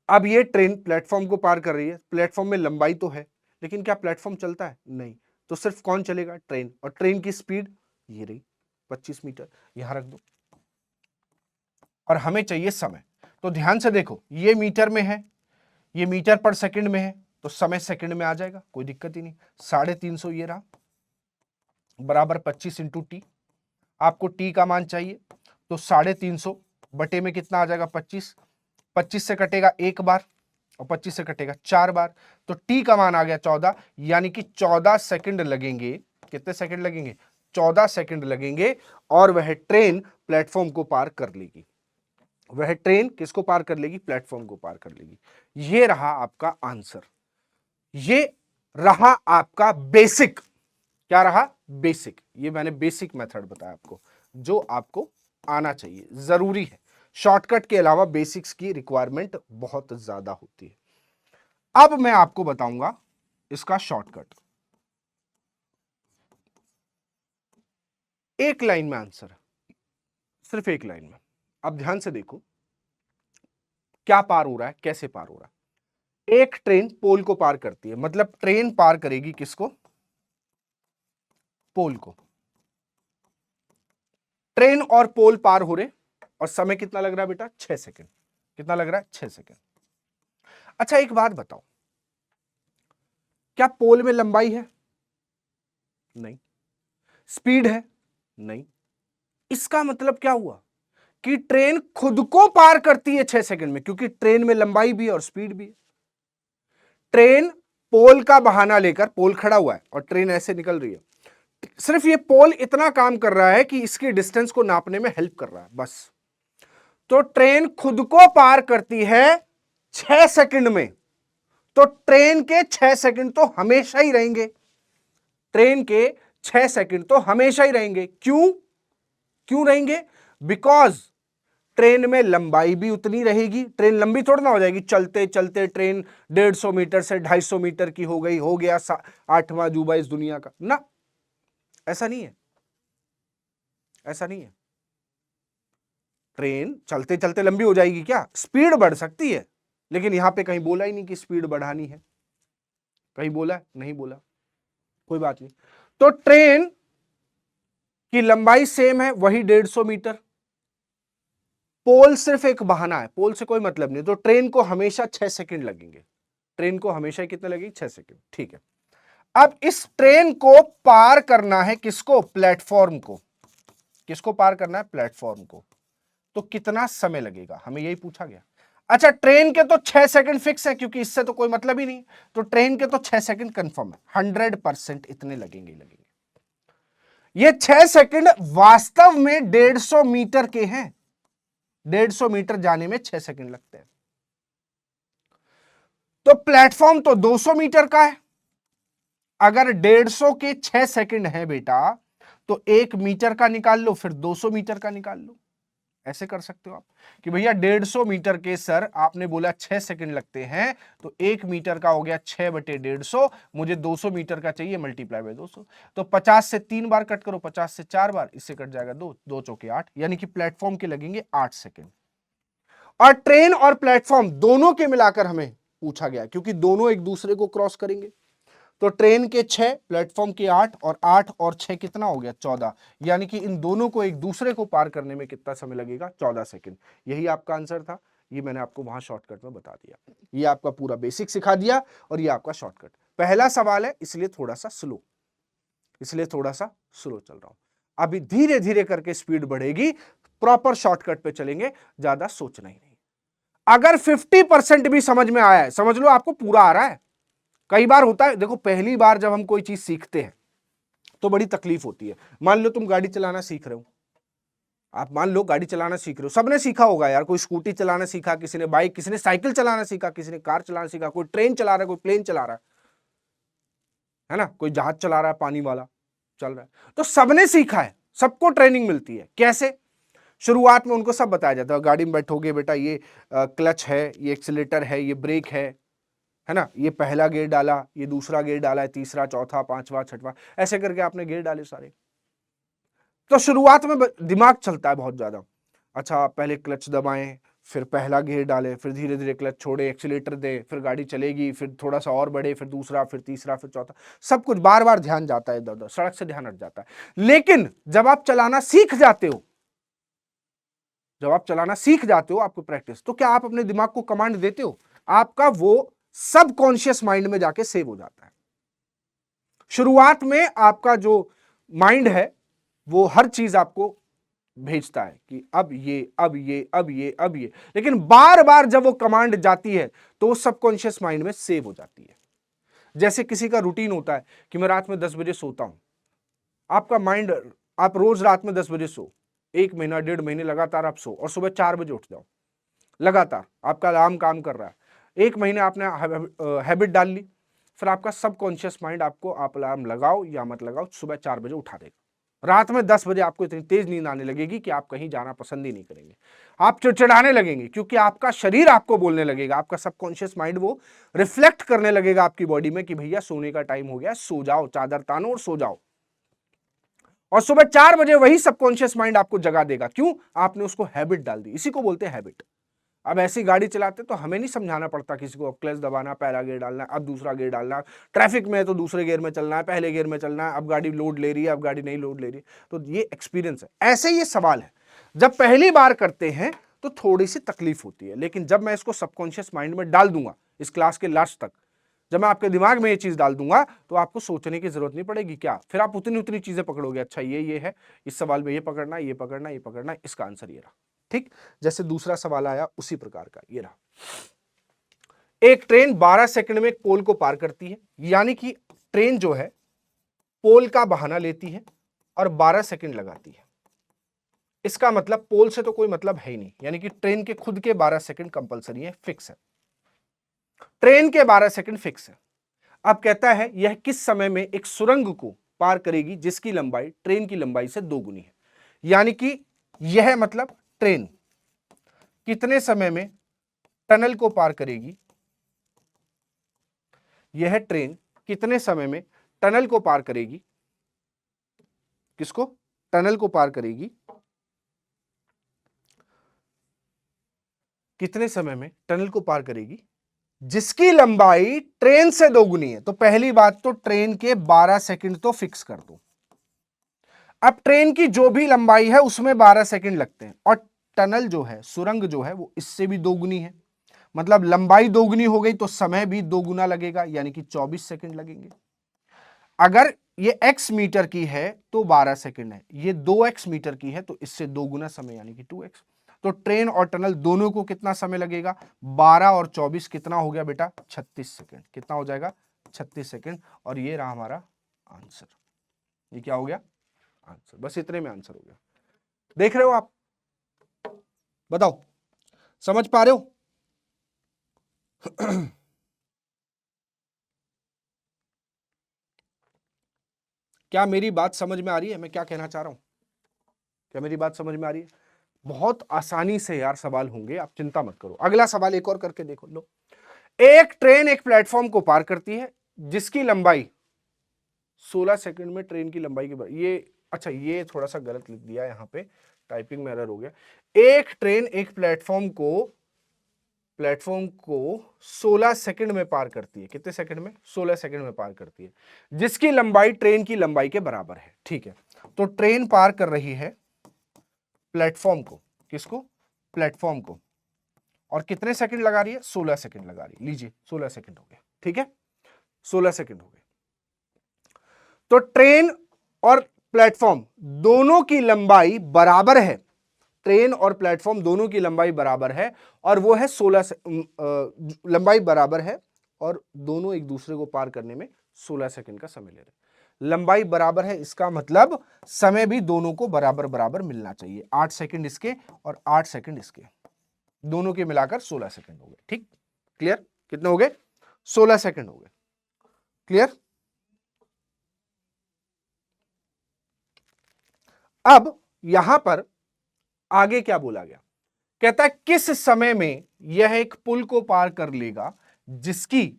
अब ये ट्रेन प्लेटफॉर्म को पार कर रही है, प्लेटफॉर्म में लंबाई तो है, लेकिन क्या प्लेटफॉर्म चलता है? नहीं। तो सिर्फ कौन चलेगा? ट्रेन। और ट्रेन की स्पीड ये रही 25 मीटर, यहां रख दो। और हमें चाहिए समय, तो ध्यान से देखो, ये मीटर में है, ये मीटर पर सेकंड में है, तो समय सेकंड में आ जाएगा, कोई दिक्कत ही नहीं। 350 ये रहा, बराबर 25 इंटू टी। आपको टी का मान चाहिए, तो 350 बटे में कितना आ जाएगा 25। 25 से कटेगा एक बार और 25 से कटेगा 4 बार, तो टी का मान आ गया 14, यानी कि 14 सेकंड लगेंगे। कितने सेकंड लगेंगे? 14 सेकंड लगेंगे, और वह ट्रेन प्लेटफॉर्म को पार कर लेगी। वह ट्रेन किसको पार कर लेगी? प्लेटफॉर्म को पार कर लेगी। यह रहा आपका आंसर, ये रहा आपका बेसिक। क्या रहा? बेसिक। ये मैंने बेसिक मेथड बताया आपको, जो आपको आना चाहिए, जरूरी है। शॉर्टकट के अलावा बेसिक्स की रिक्वायरमेंट बहुत ज्यादा होती है। अब मैं आपको बताऊंगा इसका शॉर्टकट, एक लाइन में आंसर, सिर्फ एक लाइन में। अब ध्यान से देखो क्या पार हो रहा है, कैसे पार हो रहा है। एक ट्रेन पोल को पार करती है, मतलब ट्रेन पार करेगी किसको? पोल को। ट्रेन और पोल पार हो रहे, और समय कितना लग रहा है बेटा? 6 सेकंड। कितना लग रहा है? 6 सेकंड। अच्छा एक बात बताओ, क्या पोल में लंबाई है? नहीं। स्पीड है? नहीं। इसका मतलब क्या हुआ कि ट्रेन खुद को पार करती है 6 सेकंड में, क्योंकि ट्रेन में लंबाई भी है और स्पीड भी है। ट्रेन पोल का बहाना लेकर, पोल खड़ा हुआ है और ट्रेन ऐसे निकल रही है, सिर्फ ये पोल इतना काम कर रहा है कि इसकी डिस्टेंस को नापने में हेल्प कर रहा है, बस। तो ट्रेन खुद को पार करती है 6 सेकंड में, तो ट्रेन के 6 सेकंड तो हमेशा ही रहेंगे। ट्रेन के 6 सेकंड तो हमेशा ही रहेंगे। क्यों? क्यों रहेंगे? बिकॉज ट्रेन में लंबाई भी उतनी रहेगी। ट्रेन लंबी थोड़ी ना हो जाएगी, चलते चलते ट्रेन 150 मीटर से 250 मीटर की हो गई, हो गया 8वां अजूबा इस दुनिया का ना। ऐसा नहीं है, ऐसा नहीं है। ट्रेन चलते चलते लंबी हो जाएगी क्या? स्पीड बढ़ सकती है, लेकिन यहां पे कहीं बोला ही नहीं कि स्पीड बढ़ानी है। कहीं बोला? नहीं बोला, कोई बात नहीं। तो ट्रेन की लंबाई सेम है, वही 150 मीटर। पोल सिर्फ एक बहाना है, पोल से कोई मतलब नहीं। तो ट्रेन को हमेशा 6 सेकंड लगेंगे। ट्रेन को हमेशा कितने लगेंगे? 6 सेकंड। ठीक है। अब इस ट्रेन को पार करना है किसको? प्लेटफॉर्म को। किसको पार करना है? प्लेटफॉर्म को। तो कितना समय लगेगा, हमें यही पूछा गया। अच्छा, ट्रेन के तो 6 सेकंड फिक्स है, क्योंकि इससे तो कोई मतलब ही नहीं। तो ट्रेन के तो 6 सेकंड कंफर्म है, 100% इतने लगेंगे ही लगेंगे। ये 6 सेकंड वास्तव में 150 मीटर के हैं। 150 मीटर जाने में 6 सेकंड लगते हैं। तो प्लेटफॉर्म तो 200 मीटर का है। अगर 150 के 6 सेकंड है बेटा, तो 1 मीटर का निकाल लो, फिर 200 मीटर का निकाल लो। ऐसे कर सकते हो आप कि भैया 150 मीटर के सर आपने बोला 6 सेकंड लगते हैं, तो 1 मीटर का हो गया 6/150, मुझे 200 मीटर का चाहिए, मल्टीप्लाई बाय 200। तो 50 से 3 बार कट करो, 50 से 4 बार, इससे कट जाएगा 2, 2 चौके 8, यानी कि प्लेटफॉर्म के लगेंगे 8 सेकंड। और ट्रेन और प्लेटफॉर्म दोनों के मिलाकर हमें पूछा गया, क्योंकि दोनों एक दूसरे को क्रॉस करेंगे। तो ट्रेन के 6, प्लेटफॉर्म के 8, और 8 और 6 कितना हो गया 14, यानी कि इन दोनों को एक दूसरे को पार करने में कितना समय लगेगा 14 सेकंड। यही आपका आंसर था, ये मैंने आपको वहां शॉर्टकट में बता दिया। ये आपका पूरा बेसिक सिखा दिया और ये आपका शॉर्टकट। पहला सवाल है इसलिए थोड़ा सा स्लो, चल रहा हूं। अभी धीरे धीरे करके स्पीड बढ़ेगी, प्रॉपर शॉर्टकट पे चलेंगे, ज्यादा सोचना ही नहीं। अगर 50% भी समझ में आया है, समझ लो आपको पूरा आ रहा है। कई बार होता है, देखो पहली बार जब हम कोई चीज सीखते हैं तो बड़ी तकलीफ होती है। मान लो तुम गाड़ी चलाना सीख रहे हो, आप मान लो गाड़ी चलाना सीख रहे हो, सबने सीखा होगा यार, कोई स्कूटी चलाना सीखा, किसी ने बाइक, किसी ने साइकिल चलाना सीखा, किसी ने कार चलाना सीखा, कोई ट्रेन चला रहा है, कोई प्लेन चला रहा है ना, कोई जहाज चला रहा है, पानी वाला चल रहा है। तो सबने सीखा है, सबको ट्रेनिंग मिलती है। कैसे? शुरुआत में उनको सब बताया जाता है, गाड़ी में बैठोगे बेटा, ये क्लच है, ये एक्सीलेटर है, ये ब्रेक है ना, ये पहला गियर डाला, ये दूसरा गियर डाला है, तीसरा, चौथा, पांचवा, छठवां, ऐसे करके आपने गियर डाले सारे। तो शुरुआत में दिमाग चलता है बहुत ज्यादा। अच्छा, पहले क्लच दबाएं, फिर पहला गियर डाले, फिर धीरे धीरे क्लच छोड़े, एक्सीलेटर दे, फिर गाड़ी चलेगी, फिर थोड़ा सा और बढ़े, फिर दूसरा, फिर तीसरा, फिर चौथा, सब कुछ बार बार ध्यान जाता है इधर उधर, सड़क से ध्यान हट जाता है। लेकिन जब आप चलाना सीख जाते हो, आपको प्रैक्टिस, तो क्या आप अपने दिमाग को कमांड देते हो? आपका वो सबकॉन्शियस माइंड में जाके सेव हो जाता है। शुरुआत में आपका जो माइंड है वो हर चीज आपको भेजता है कि अब ये, अब ये, अब ये, अब ये, लेकिन बार बार जब वो कमांड जाती है तो वो सबकॉन्शियस माइंड में सेव हो जाती है। जैसे किसी का रूटीन होता है कि मैं रात में 10 बजे सोता हूं, आपका माइंड, आप रोज रात में 10 बजे सो, 1 महीना 1.5 महीने लगातार आप सो और सुबह 4 बजे उठ जाओ, लगातार आपका अलार्म काम कर रहा है, 1 महीने आपने हैबिट डाल ली, फिर आपका सबकॉन्शियस माइंड आपको, आप अलार्म लगाओ या मत लगाओ, सुबह 4 बजे उठा देगा। रात में 10 बजे आपको इतनी तेज नींद आने लगेगी कि आप कहीं जाना पसंद ही नहीं करेंगे, आप चिड़चिड़ाने लगेंगे, क्योंकि आपका शरीर आपको बोलने लगेगा, आपका सबकॉन्शियस माइंड वो रिफ्लेक्ट करने लगेगा आपकी बॉडी में कि भैया सोने का टाइम हो गया, सो जाओ, चादर तानो और सो जाओ। और सुबह 4 बजे वही सबकॉन्शियस माइंड आपको जगा देगा, क्यों? आपने उसको हैबिट डाल दी, इसी को बोलते हैं हैबिट। अब ऐसी गाड़ी चलाते तो हमें नहीं समझाना पड़ता किसी को, क्लच दबाना, पहला गियर डालना, अब दूसरा गियर डालना, ट्रैफिक में है तो दूसरे गियर में चलना है, पहले गियर में चलना है, अब गाड़ी लोड ले रही है, अब गाड़ी नहीं लोड ले रही है। तो ये एक्सपीरियंस है। ऐसे ये सवाल है, जब पहली बार करते हैं तो थोड़ी सी तकलीफ होती है, लेकिन जब मैं इसको सबकॉन्शियस माइंड में डाल दूंगा इस क्लास के लास्ट तक, जब मैं आपके दिमाग में ये चीज डाल दूंगा तो आपको सोचने की जरूरत नहीं पड़ेगी। क्या? फिर आप उतनी उतनी चीजें पकड़ोगे, अच्छा ये है, इस सवाल में ये पकड़ना, ये पकड़ना, ये पकड़ना, इसका आंसर ये रहा। ठीक, जैसे दूसरा सवाल आया उसी प्रकार का ये रहा। एक ट्रेन 12 सेकंड में एक पोल को पार करती है, यानी कि ट्रेन जो है पोल का बहाना लेती है और 12 सेकंड लगाती है। इसका मतलब पोल से तो कोई मतलब है ही नहीं, यानी कि ट्रेन के खुद के 12 सेकंड कंपलसरी है, फिक्स है। ट्रेन के 12 सेकंड फिक्स है। अब कहता है यह किस समय में एक सुरंग को पार करेगी जिसकी लंबाई ट्रेन की लंबाई से 2 गुनी है। यानी कि यह मतलब ट्रेन कितने समय में टनल को पार करेगी, यह ट्रेन कितने समय में टनल को पार करेगी, किसको? टनल को पार करेगी, कितने समय में टनल को पार करेगी जिसकी लंबाई ट्रेन से 2 गुनी है। तो पहली बात तो ट्रेन के 12 सेकंड तो फिक्स कर दो। अब ट्रेन की जो भी लंबाई है उसमें 12 सेकंड लगते हैं, और टनल जो है, सुरंग जो है, वो इससे भी 2 गुनी है, मतलब लंबाई 2 गुनी हो गई तो समय भी 2 गुना लगेगा, यानी कि 24 सेकंड लगेंगे। अगर ये x मीटर की है तो 12 सेकंड है, ये 2x मीटर की है तो इससे 2 गुना समय, यानी कि 2x। तो ट्रेन और टनल दोनों को कितना समय लगेगा? 12 और 24 कितना हो गया बेटा? 36 सेकंड। कितना हो जाएगा? 36 सेकंड। और ये रहा हमारा आंसर। ये क्या हो गया? आंसर। बस इतने में आंसर हो गया। देख रहे हो आप? बताओ, समझ पा रहे हो? क्या मेरी बात समझ में आ रही है? मैं क्या कहना चाह रहा हूं? क्या मेरी बात समझ में आ रही है? बहुत आसानी से यार सवाल होंगे, आप चिंता मत करो। अगला सवाल एक और करके देखो लो। एक ट्रेन एक प्लेटफॉर्म को पार करती है जिसकी लंबाई 16 सेकंड में ट्रेन की लंबाई के बराबर। ये अच्छा, ये थोड़ा सा गलत लिख दिया यहां पे, टाइपिंग में एरर हो गया। एक ट्रेन एक प्लेटफॉर्म को 16 सेकंड में पार करती है। कितने सेकंड में? 16 सेकंड में पार करती है, जिसकी लंबाई ट्रेन की लंबाई के बराबर है। ठीक है, तो ट्रेन पार कर रही है प्लेटफॉर्म को, किसको? प्लेटफॉर्म को, और कितने सेकंड लगा रही है? 16 सेकंड लगा रही है। लीजिए 16 सेकंड हो गए, ठीक है, 16 सेकंड हो गए। तो ट्रेन और प्लेटफॉर्म दोनों की लंबाई बराबर है, ट्रेन और प्लेटफॉर्म दोनों की लंबाई बराबर है, और वो है 16 लंबाई बराबर है, और दोनों एक दूसरे को पार करने में 16 सेकंड का समय ले रहे हैं। लंबाई बराबर है, इसका मतलब समय भी दोनों को बराबर बराबर मिलना चाहिए। 8 सेकंड इसके और 8 सेकंड इसके, दोनों के मिलाकर 16 सेकंड हो गए। ठीक, क्लियर? कितने हो गए? 16 सेकंड हो गए। क्लियर? अब यहां पर आगे क्या बोला गया? कहता है किस समय में यह एक पुल को पार कर लेगा जिसकी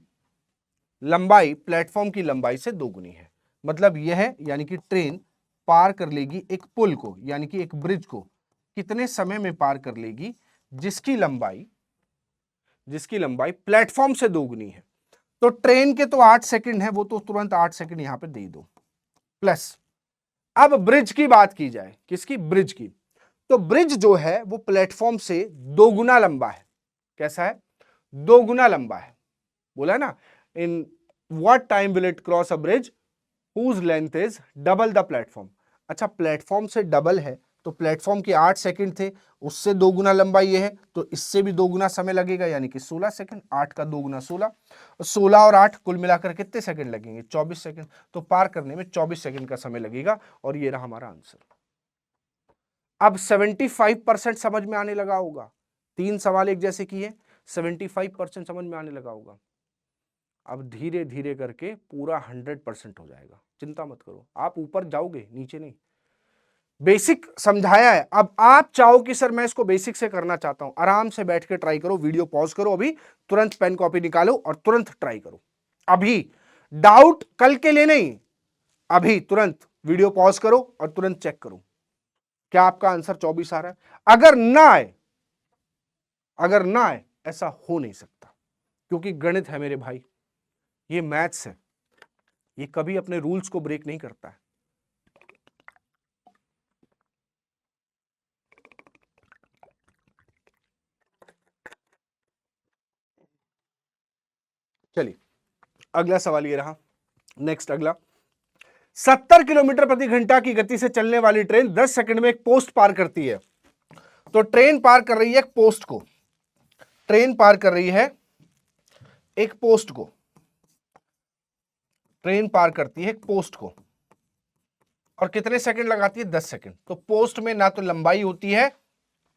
लंबाई प्लेटफॉर्म की लंबाई से दोगुनी है। मतलब यह यानी कि ट्रेन पार कर लेगी एक पुल को, यानी कि एक ब्रिज को, कितने समय में पार कर लेगी जिसकी लंबाई प्लेटफॉर्म से दोगुनी है। तो ट्रेन के तो 8 सेकंड है, वो तो तुरंत 8 सेकंड यहां पे दे दो, प्लस अब ब्रिज की बात की जाए, किसकी? ब्रिज की। तो ब्रिज जो है वो प्लेटफॉर्म से दोगुना लंबा है। कैसा है? दोगुना लंबा है। बोला है ना, in what time will it cross a bridge whose length is double the platform. अच्छा, प्लेटफॉर्म से डबल है, तो प्लेटफॉर्म के 8 सेकंड थे, उससे दोगुना लंबाई ये है, तो इससे भी दोगुना समय लगेगा, यानी कि 16 सेकंड। 8 का दोगुना 16, 16 और 8 कुल मिलाकर कितने सेकंड लगेंगे? 24 सेकंड। तो पार करने में 24 सेकंड का समय लगेगा, और ये रहा हमारा आंसर। अब 75% समझ में आने लगा होगा। 3 सवाल एक जैसे किए, 75% समझ में आने लगा होगा। अब धीरे धीरे करके पूरा 100% हो जाएगा, चिंता मत करो। आप ऊपर जाओगे, नीचे नहीं। बेसिक समझाया है। अब आप चाहो कि सर मैं इसको बेसिक से करना चाहता हूं, आराम से बैठ के ट्राई करो, वीडियो पॉज करो अभी, तुरंत पेन कॉपी निकालो और तुरंत ट्राई करो अभी। डाउट कल के लिए नहीं, अभी तुरंत वीडियो पॉज करो और तुरंत चेक करो क्या आपका आंसर 24 आ रहा है। अगर ना आए, ऐसा हो नहीं सकता, क्योंकि गणित है मेरे भाई, ये मैथ्स है, ये कभी अपने रूल्स को ब्रेक नहीं करता है। चलिए अगला सवाल ये रहा, नेक्स्ट अगला। 70 किलोमीटर प्रति घंटा की गति से चलने वाली ट्रेन 10 सेकंड में एक पोस्ट पार करती है। तो ट्रेन पार कर रही है एक पोस्ट को, ट्रेन पार कर रही है एक पोस्ट को, ट्रेन पार करती है एक पोस्ट को, और कितने सेकंड लगाती है? 10 सेकंड। तो पोस्ट में ना तो लंबाई होती है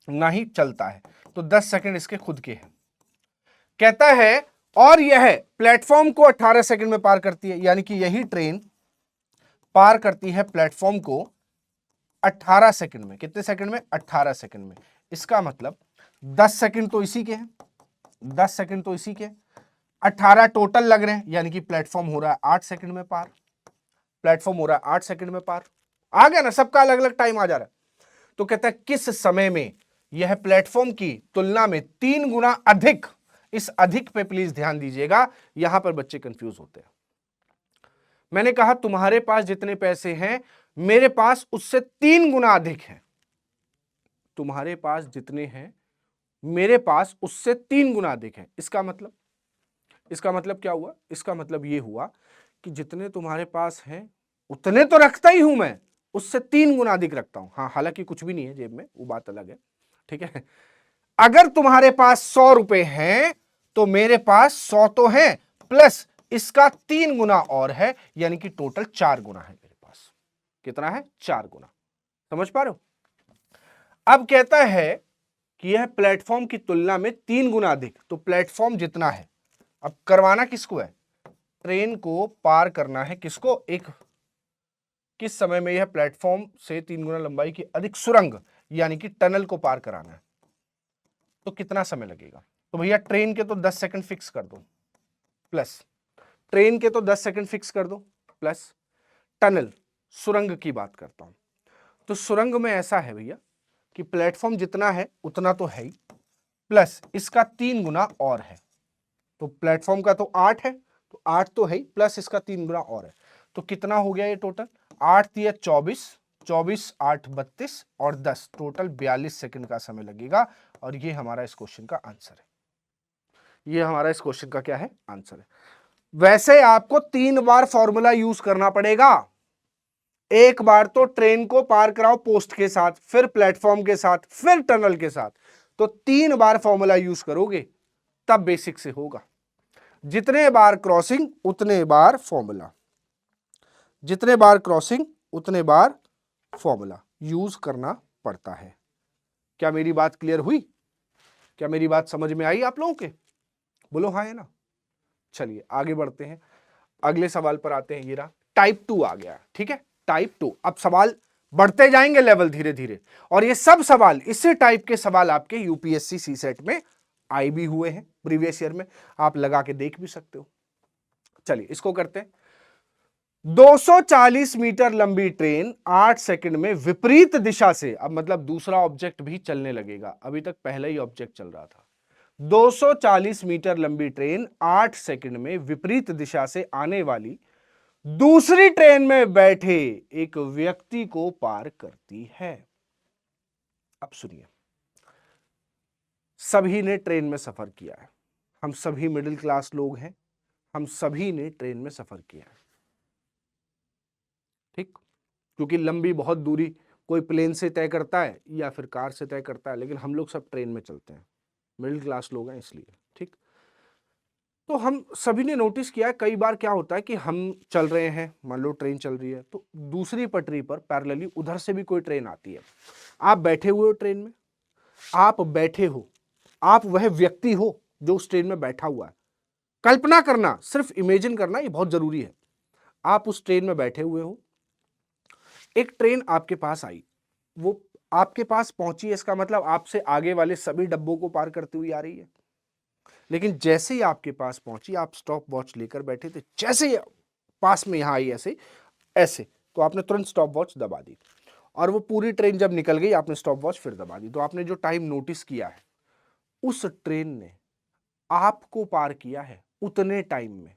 ना ही चलता है, तो 10 सेकंड इसके खुद के हैं। कहता है और यह प्लेटफॉर्म को 18 सेकंड में पार करती है, यानी कि यही ट्रेन पार करती है प्लेटफॉर्म को 18 सेकंड में। कितने सेकंड में? 18 सेकंड में। इसका मतलब 10 सेकंड तो इसी के हैं, 10 सेकंड तो इसी के, 18 टोटल लग रहे हैं, यानी कि प्लेटफॉर्म हो रहा है 8 सेकंड में पार, प्लेटफॉर्म हो रहा है 8 सेकंड में पार। आ गया ना, सबका अलग अलग टाइम आ जा रहा है। तो कहता है किस समय में यह प्लेटफॉर्म की तुलना में 3 गुना अधिक, इस अधिक पे प्लीज ध्यान दीजिएगा, यहां पर बच्चे कंफ्यूज होते हैं। मैंने कहा तुम्हारे पास जितने पैसे हैं मेरे पास उससे 3 गुना अधिक है, तुम्हारे पास जितने हैं मेरे पास उससे 3 गुना अधिक है। इसका मतलब क्या हुआ? इसका मतलब यह हुआ कि जितने तुम्हारे पास हैं उतने तो रखता ही हूं मैं, उससे 3 गुना अधिक रखता हूं। हाँ, हालांकि कुछ भी नहीं है जेब में, वो बात अलग है, ठीक है। अगर तुम्हारे पास 100 रुपए हैं तो मेरे पास 100 तो है, प्लस इसका 3 गुना और है, यानी कि टोटल 4 गुना है मेरे पास। कितना है? 4 गुना। समझ पा रहे हो? अब कहता है कि यह प्लेटफॉर्म की तुलना में 3 गुना अधिक, तो प्लेटफॉर्म जितना है, अब करवाना किसको है? ट्रेन को पार करना है किसको? एक किस समय में यह प्लेटफॉर्म से 3 गुना लंबाई की अधिक सुरंग, यानी कि टनल को पार कराना है, तो कितना समय लगेगा? तो भैया ट्रेन के तो 10 सेकंड फिक्स कर दो, प्लस ट्रेन के तो 10 सेकंड फिक्स कर दो, प्लस टनल सुरंग की बात करता हूं, तो सुरंग में ऐसा है भैया कि प्लेटफॉर्म जितना है उतना तो है ही, प्लस इसका 3 गुना और है। तो प्लेटफॉर्म का तो 8 है, तो 8 तो है ही, प्लस इसका 3 गुना और है। तो कितना हो गया ये टोटल? 8 तिया 24, 24 8 32 और 10, टोटल 42 सेकंड का समय लगेगा। और ये हमारा इस क्वेश्चन का आंसर है। ये हमारा इस क्वेश्चन का क्या है? आंसर है। वैसे आपको 3 बार फॉर्मूला यूज करना पड़ेगा। एक बार तो ट्रेन को पार कराओ पोस्ट के साथ, फिर प्लेटफॉर्म के साथ, फिर टनल के साथ, तो 3 बार फॉर्मूला यूज करोगे तब बेसिक से होगा। जितने बार क्रॉसिंग उतने बार फॉर्मूला, जितने बार क्रॉसिंग उतने बार फॉर्मूला यूज करना पड़ता है। क्या मेरी बात क्लियर हुई? क्या मेरी बात समझ में आई आप लोगों के? बोलो हाँ है ना। चलिए आगे बढ़ते हैं, अगले सवाल पर आते हैं। ये रहा टाइप 2 आ गया, ठीक है, टाइप 2। अब सवाल बढ़ते जाएंगे लेवल धीरे धीरे, और ये सब सवाल इसी टाइप के सवाल आपके यूपीएससी सीसेट में आए भी हुए हैं प्रीवियस ईयर में, आप लगा के देख भी सकते हो। चलिए इसको करते हैं। 240 मीटर लंबी ट्रेन 8 सेकंड में विपरीत दिशा से, अब मतलब दूसरा ऑब्जेक्ट भी चलने लगेगा, अभी तक पहला ही ऑब्जेक्ट चल रहा था। 240 मीटर लंबी ट्रेन 8 सेकंड में विपरीत दिशा से आने वाली दूसरी ट्रेन में बैठे एक व्यक्ति को पार करती है। अब सुनिए, सभी ने ट्रेन में सफर किया है, हम सभी मिडिल क्लास लोग हैं, हम सभी ने ट्रेन में सफर किया है, ठीक, क्योंकि लंबी बहुत दूरी कोई प्लेन से तय करता है या फिर कार से तय करता है, लेकिन हम लोग सब ट्रेन में चलते हैं, मिडिल क्लास लोग हैं इसलिए, ठीक। तो हम सभी ने नोटिस किया है कई बार क्या होता है कि हम चल रहे हैं, मान लो ट्रेन चल रही है, तो दूसरी पटरी पर पैरेलली उधर से भी कोई ट्रेन आती है, आप बैठे हुए हो ट्रेन में, आप बैठे हो, आप वह व्यक्ति हो जो उस ट्रेन में बैठा हुआ है। कल्पना करना, सिर्फ इमेजिन करना, ये बहुत जरूरी है। आप उस ट्रेन में बैठे हुए हो, एक ट्रेन आपके पास आई, वो आपके पास पहुंची, इसका मतलब आपसे आगे वाले सभी डब्बों को पार करती हुई आ रही है। लेकिन जैसे ही आपके पास पहुंची, आप स्टॉप वॉच लेकर बैठे थे, जैसे ही पास में यहां आई ऐसे ऐसे, तो आपने तुरंत स्टॉप वॉच दबा दी, और वो पूरी ट्रेन जब निकल गई आपने स्टॉप वॉच फिर दबा दी। तो आपने जो टाइम नोटिस किया है, उस ट्रेन ने आपको पार किया है उतने टाइम में,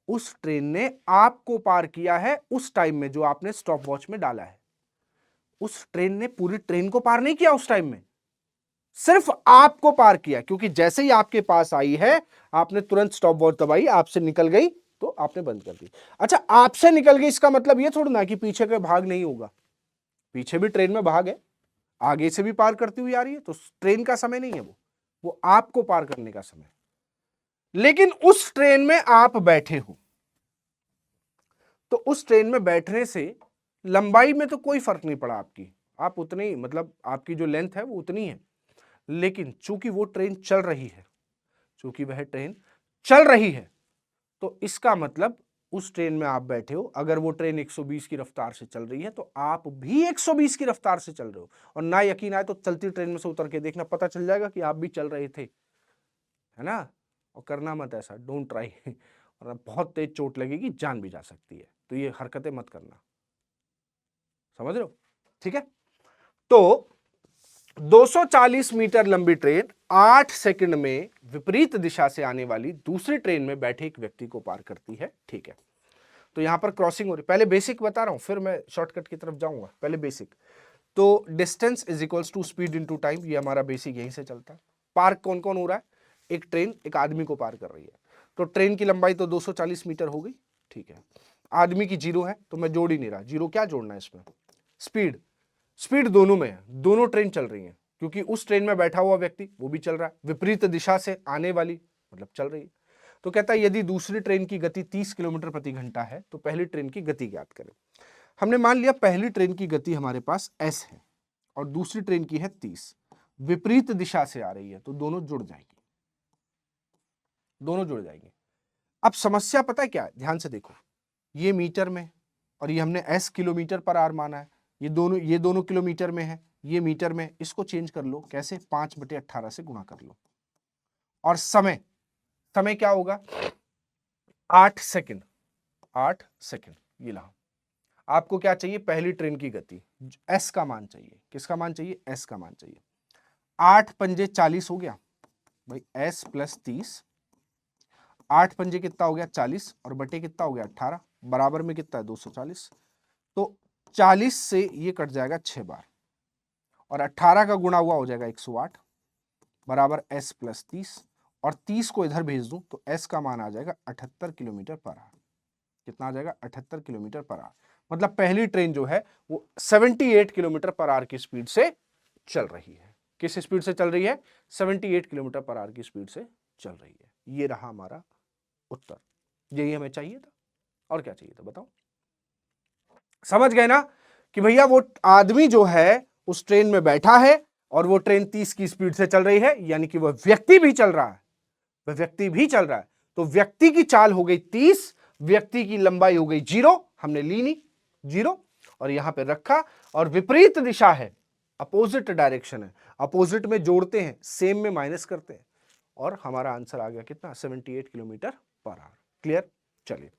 उस ट्रेन ने आपको पार किया है उस टाइम में जो आपने स्टॉप वॉच में डाला है। उस ट्रेन ने पूरी ट्रेन को पार नहीं किया उस टाइम में, सिर्फ आपको पार किया, क्योंकि जैसे ही आपके पास आई है आपने तुरंत स्टॉप वॉच दबाई, आपसे निकल गई तो आपने बंद कर दी। अच्छा, आपसे निकल गई इसका मतलब ये थोड़ा ना कि पीछे का भाग नहीं होगा, पीछे भी ट्रेन में भाग है, आगे से भी पार करती हुई आ रही है, तो ट्रेन का समय नहीं है वो आपको पार करने का समय। लेकिन उस ट्रेन में आप बैठे हो, तो उस ट्रेन में बैठने से लंबाई में तो कोई फर्क नहीं पड़ा आपकी, आप उतनी ही, मतलब आपकी जो लेंथ है वो उतनी है। लेकिन चूंकि वो ट्रेन चल रही है, चूंकि वह ट्रेन चल रही है, तो इसका मतलब उस ट्रेन में आप बैठे हो, अगर वो ट्रेन 120 की रफ्तार से चल रही है तो आप भी 120 की रफ्तार से चल रहे हो। और ना यकीन आए तो चलती ट्रेन में से उतर के देखना, पता चल जाएगा कि आप भी चल रहे थे, है ना। और करना मत ऐसा, डोंट ट्राई और बहुत तेज चोट लगेगी, जान भी जा सकती है, तो ये हरकतें मत करना, समझ रहे हो, ठीक है। तो 240 मीटर लंबी ट्रेन 8 सेकंड में विपरीत दिशा से आने वाली दूसरी ट्रेन में बैठे एक व्यक्ति को पार करती है, ठीक है। तो यहां पर क्रॉसिंग हो रही, पहले बेसिक बता रहा हूं फिर मैं शॉर्टकट की तरफ जाऊंगा, पहले बेसिक। तो distance is equals to speed into time, ये हमारा बेसिक यहीं से चलता है। पार कौन कौन हो रहा है? एक ट्रेन एक आदमी को पार कर रही है, तो ट्रेन की लंबाई तो 240 मीटर हो गई, ठीक है। आदमी की जीरो है तो मैं जोड़ ही नहीं रहा, जीरो क्या जोड़ना है इसमें, स्पीड, स्पीड दोनों में है, दोनों ट्रेन चल रही है, क्योंकि उस ट्रेन में बैठा हुआ व्यक्ति वो भी चल रहा है, विपरीत दिशा से आने वाली मतलब चल रही है। तो कहता है यदि दूसरी ट्रेन की गति 30 किलोमीटर प्रति घंटा है तो पहली ट्रेन की गति ज्ञात करें। हमने मान लिया पहली ट्रेन की गति हमारे पास s है और दूसरी ट्रेन की है 30, विपरीत दिशा से आ रही है, तो दोनों जुड़ जाएंगी, दोनों जुड़ जाएंगे। अब समस्या पता है क्या है, ध्यान से देखो, ये मीटर में और ये हमने s किलोमीटर पर आवर माना है, ये दोनों किलोमीटर में है, ये मीटर में, इसको चेंज कर लो कैसे, 5/18 से गुणा कर लो। और समय क्या होगा, 8 सेकंड, 8 सेकंड। ये ला, आपको क्या चाहिए, पहली ट्रेन की गति, एस का मान चाहिए। किसका मान चाहिए, एस का मान चाहिए। 8 पंजे 40 हो गया भाई, एस प्लस 30, 8 पंजे कितना हो गया 40, और बटे कितना हो गया 18, बराबर में कितना है 240। तो 40 से ये कट जाएगा 6 बार, और 18 का गुणा हुआ हो जाएगा 108, बराबर एस प्लस 30, और 30 को इधर भेज दूं तो एस का मान आ जाएगा 78 किलोमीटर पर आवर। कितना आ जाएगा, 78 किलोमीटर पर आवर। मतलब पहली ट्रेन जो है वो 78 किलोमीटर पर आवर की स्पीड से चल रही है। किस स्पीड से चल रही है, 78 किलोमीटर पर आवर की स्पीड से चल रही है। ये रहा हमारा उत्तर, यही हमें चाहिए था। और क्या चाहिए था बताओ। समझ गए ना कि भैया वो आदमी जो है उस ट्रेन में बैठा है और वो ट्रेन 30 की स्पीड से चल रही है, यानी कि वह व्यक्ति भी चल रहा है, वह व्यक्ति भी चल रहा है। तो व्यक्ति की चाल हो गई 30, व्यक्ति की लंबाई हो गई 0, हमने ली नहीं 0, और यहां पे रखा, और विपरीत दिशा है, अपोजिट डायरेक्शन है, अपोजिट में जोड़ते हैं, सेम में माइनस करते हैं, और हमारा आंसर आ गया कितना, 78 किलोमीटर पर आवर। क्लियर। चलिए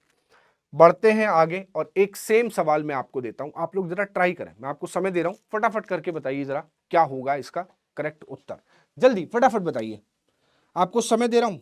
बढ़ते हैं आगे, और एक सेम सवाल मैं आपको देता हूं, आप लोग जरा ट्राई करें, मैं आपको समय दे रहा हूं, फटाफट करके बताइए जरा क्या होगा इसका करेक्ट उत्तर। जल्दी फटाफट बताइए, आपको समय दे रहा हूं।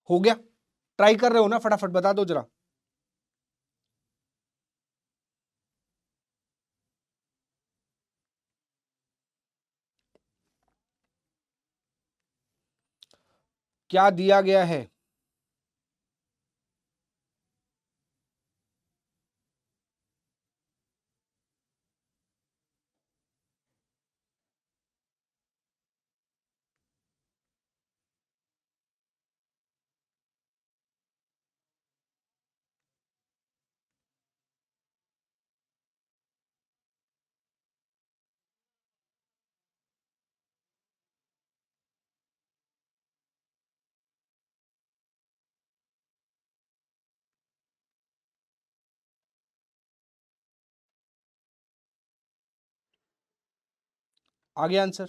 हो गया, ट्राई कर रहे हो ना, फटाफट बता दो जरा। क्या दिया गया है, आगे आंसर।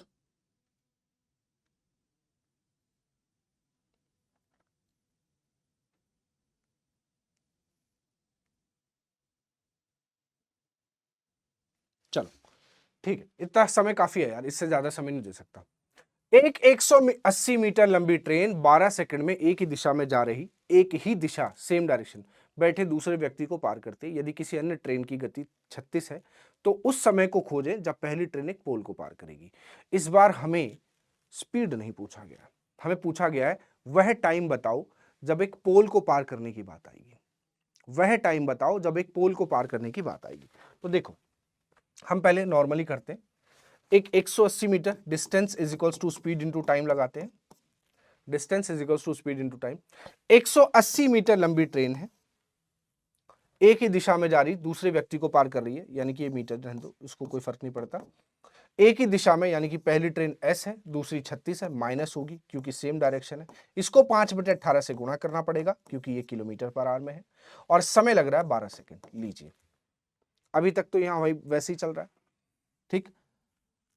चलो ठीक है, इतना समय काफी है यार, इससे ज्यादा समय नहीं दे सकता। एक 180 मीटर लंबी ट्रेन 12 सेकंड में एक ही दिशा में जा रही, एक ही दिशा सेम डायरेक्शन बैठे दूसरे व्यक्ति को पार करते। यदि किसी अन्य ट्रेन की गति 36 है तो उस समय को खोजें जब पहली ट्रेन एक पोल को पार करेगी। इस बार हमें स्पीड नहीं पूछा गया, हमें पूछा गया है वह टाइम बताओ जब एक पोल को पार करने की बात आएगी। वह टाइम बताओ जब एक पोल को पार करने की बात आएगी। तो देखो हम पहले नॉर्मली करते हैं, एक 180 metre distance is equals to speed into time लगाते हैं, distance is equals to speed into time. 180 metre लंबी ट्रेन है, एक ही दिशा में जा रही, दूसरे व्यक्ति को पार कर रही है, यानी कि ये मीटर रहने दो, इसको कोई फर्क नहीं पड़ता। एक ही दिशा में, यानी कि पहली ट्रेन एस है, दूसरी 36 है, माइनस होगी क्योंकि सेम डायरेक्शन है। इसको 5/18 से गुणा करना पड़ेगा क्योंकि ये किलोमीटर पर आवर में है, और समय लग रहा है 12 सेकेंड। लीजिए अभी तक तो यहां वही वैसे ही चल रहा है, ठीक।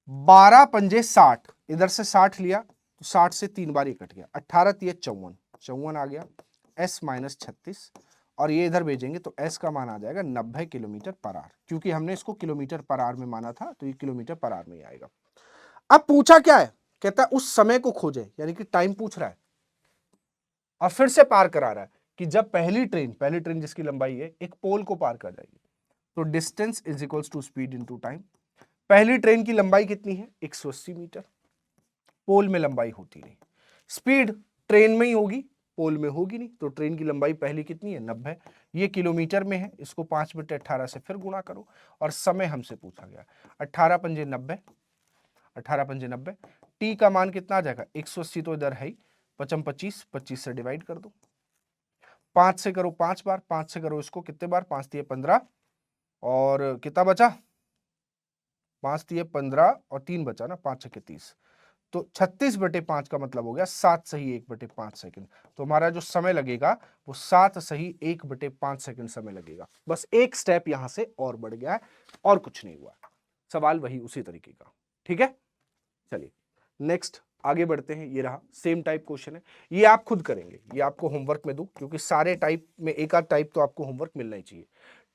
12 पंजे 60, इधर से 60 लिया तो 60 से 3 बार ये कट गया, 18 3 54, 54 आ गया, s माइनस 36, और ये इधर भेजेंगे तो s का मान आ जाएगा 90 किलोमीटर पर आवर, क्योंकि हमने इसको किलोमीटर पर आवर में माना था तो ये किलोमीटर पर आवर में ही आएगा। अब पूछा क्या है, कहता है उस समय को खोजे, यानी कि टाइम पूछ रहा है और फिर से पार करा रहा है कि जब पहली ट्रेन जिसकी लंबाई है एक पोल को पार कर जाएगी, तो distance is equals to speed into time. पहली ट्रेन की लंबाई कितनी है? 180 मीटर। पोल में लंबाई होती नहीं, स्पीड ट्रेन में ही होगी, पोल में होगी नहीं, तो ट्रेन की लंबाई पहली कितनी है? 90। ये किलोमीटर में है, इसको 5/18 से फिर गुणा करो, और समय हमसे पूछा गया 18 पंजे 90, 18 पंजे 90। टी का मान कितना आ जाएगा? 180 तो इधर है ही, 5 25, 25 से डिवाइड कर दो, 5 से करो 5 बार, 5 से करो इसको कितने बार? 5 दिए 15, और कितना बचा? 5 दिए 15 और 3 बचा ना, 5 6 30, तो 36/5 का मतलब हो गया 7 सही 1/5 सेकंड। तो हमारा जो समय लगेगा वो 7 सही 1/5 सेकंड समय लगेगा। बस एक स्टेप यहां से और बढ़ गया है, और कुछ नहीं हुआ, सवाल वही उसी तरीके का। ठीक है, चलिए नेक्स्ट आगे बढ़ते हैं। ये रहा सेम टाइप क्वेश्चन है, ये आप खुद करेंगे, ये आपको होमवर्क में दूं, क्योंकि सारे टाइप में एक आध टाइप तो आपको होमवर्क मिलना ही चाहिए।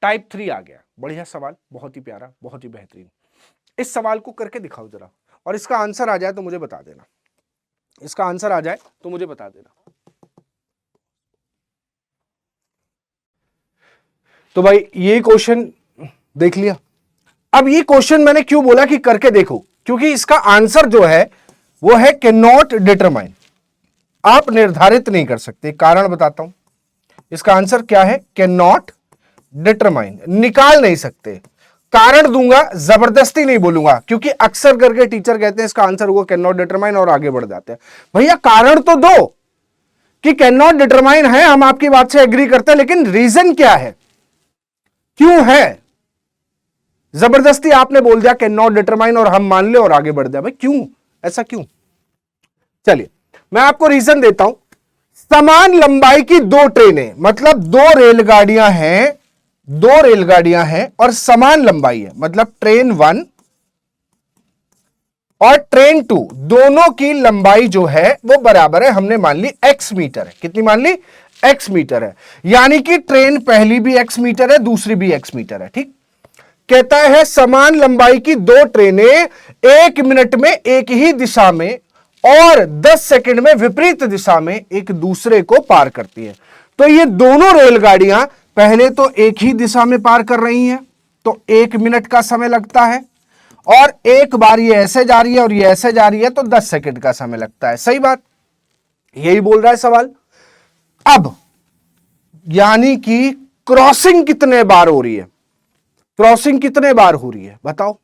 टाइप 3 आ गया, बढ़िया सवाल, बहुत ही प्यारा, बहुत ही बेहतरीन। इस सवाल को करके दिखाओ जरा, और इसका आंसर आ जाए तो मुझे बता देना, इसका आंसर आ जाए तो मुझे बता देना। तो भाई ये क्वेश्चन देख लिया। अब ये क्वेश्चन मैंने क्यों बोला कि करके देखो, क्योंकि इसका आंसर जो है वो है कैन नॉट डिटरमाइन, आप निर्धारित नहीं कर सकते। कारण बताता हूं, इसका आंसर क्या है? कैन नॉट डिटरमाइन, निकाल नहीं सकते। कारण दूंगा, जबरदस्ती नहीं बोलूंगा, क्योंकि अक्सर करके टीचर कहते हैं इसका आंसर हुआ कैन नॉट डिटरमाइन और आगे बढ़ जाते हैं। भैया कारण तो दो कि कैन नॉट डिटरमाइन है, हम आपकी बात से एग्री करते हैं, लेकिन रीजन क्या है, क्यों है? जबरदस्ती आपने बोल दिया कैन नॉट डिटरमाइन और हम मान ले और आगे बढ़ जाए, भाई क्यों, ऐसा क्यों? चलिए मैं आपको रीजन देता हूं। समान लंबाई की दो ट्रेनें, मतलब दो रेलगाड़ियां हैं और समान लंबाई है, मतलब ट्रेन 1 और ट्रेन 2 दोनों की लंबाई जो है वो बराबर है, हमने मान ली x मीटर है। कितनी मान ली? x मीटर है, यानी कि ट्रेन पहली भी x मीटर है, दूसरी भी x मीटर है। ठीक, कहता है समान लंबाई की दो ट्रेनें 1 मिनट में एक ही दिशा में और 10 सेकंड में विपरीत दिशा में एक दूसरे को पार करती है। तो ये दोनों रेलगाड़ियां पहले तो एक ही दिशा में पार कर रही हैं, तो 1 मिनट का समय लगता है, और एक बार ये ऐसे जा रही है और ये ऐसे जा रही है तो 10 सेकंड का समय लगता है। सही बात, यही बोल रहा है सवाल। अब यानी कि क्रॉसिंग कितने बार हो रही है? क्रॉसिंग कितने बार हो रही है बताओ?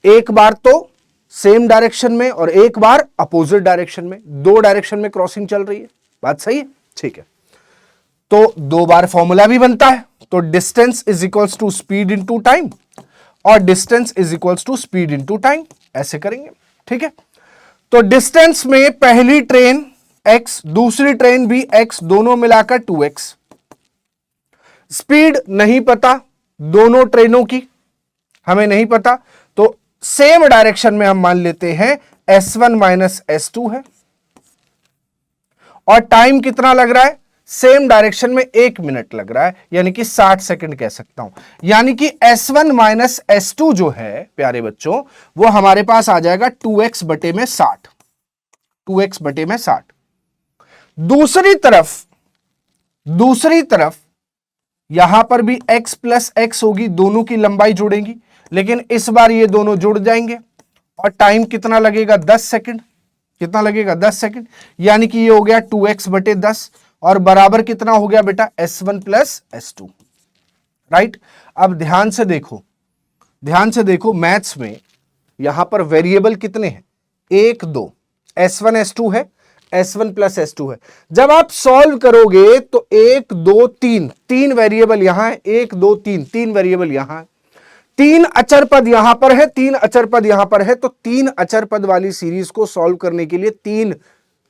एक बार तो सेम डायरेक्शन में और एक बार अपोजिट डायरेक्शन में, दो डायरेक्शन में क्रॉसिंग चल रही है। बात सही है? ठीक है, तो दो बार फॉर्मूला भी बनता है, तो distance is equals to speed into time, और distance is equals to speed into time, ऐसे करेंगे। ठीक है, तो डिस्टेंस में पहली ट्रेन x, दूसरी ट्रेन भी x, दोनों मिलाकर 2x। स्पीड नहीं पता दोनों ट्रेनों की, हमें नहीं पता, तो सेम डायरेक्शन में हम मान लेते हैं S1 माइनस S2 है, और टाइम कितना लग रहा है? सेम डायरेक्शन में 1 मिनट लग रहा है, यानी कि 60 सेकंड कह सकता हूं। यानी कि S1 माइनस S2 जो है प्यारे बच्चों, वो हमारे पास आ जाएगा 2x बटे में 60, 2x बटे में 60। दूसरी तरफ यहां पर भी x प्लस x होगी, दोनों की लंबाई जुड़ेंगी, लेकिन इस बार ये दोनों जुड़ जाएंगे, और टाइम कितना लगेगा? 10 सेकंड। कितना लगेगा? 10 सेकंड, यानी कि ये हो गया 2x बटे 10, और बराबर कितना हो गया बेटा? S1 plus S2। राइट, अब ध्यान से देखो मैथ्स में यहां पर वेरिएबल कितने हैं? 1 2, S1 S2 है, S1 प्लस S2 है। जब आप सॉल्व करोगे तो 1 2 3, 3 वेरिएबल यहां है, 1 2 3, 3 वेरिएबल यहां है, 3 अचर पद यहां पर है, 3 अचर पद यहां पर है, तो 3 अचर पद वाली सीरीज को सॉल्व करने के लिए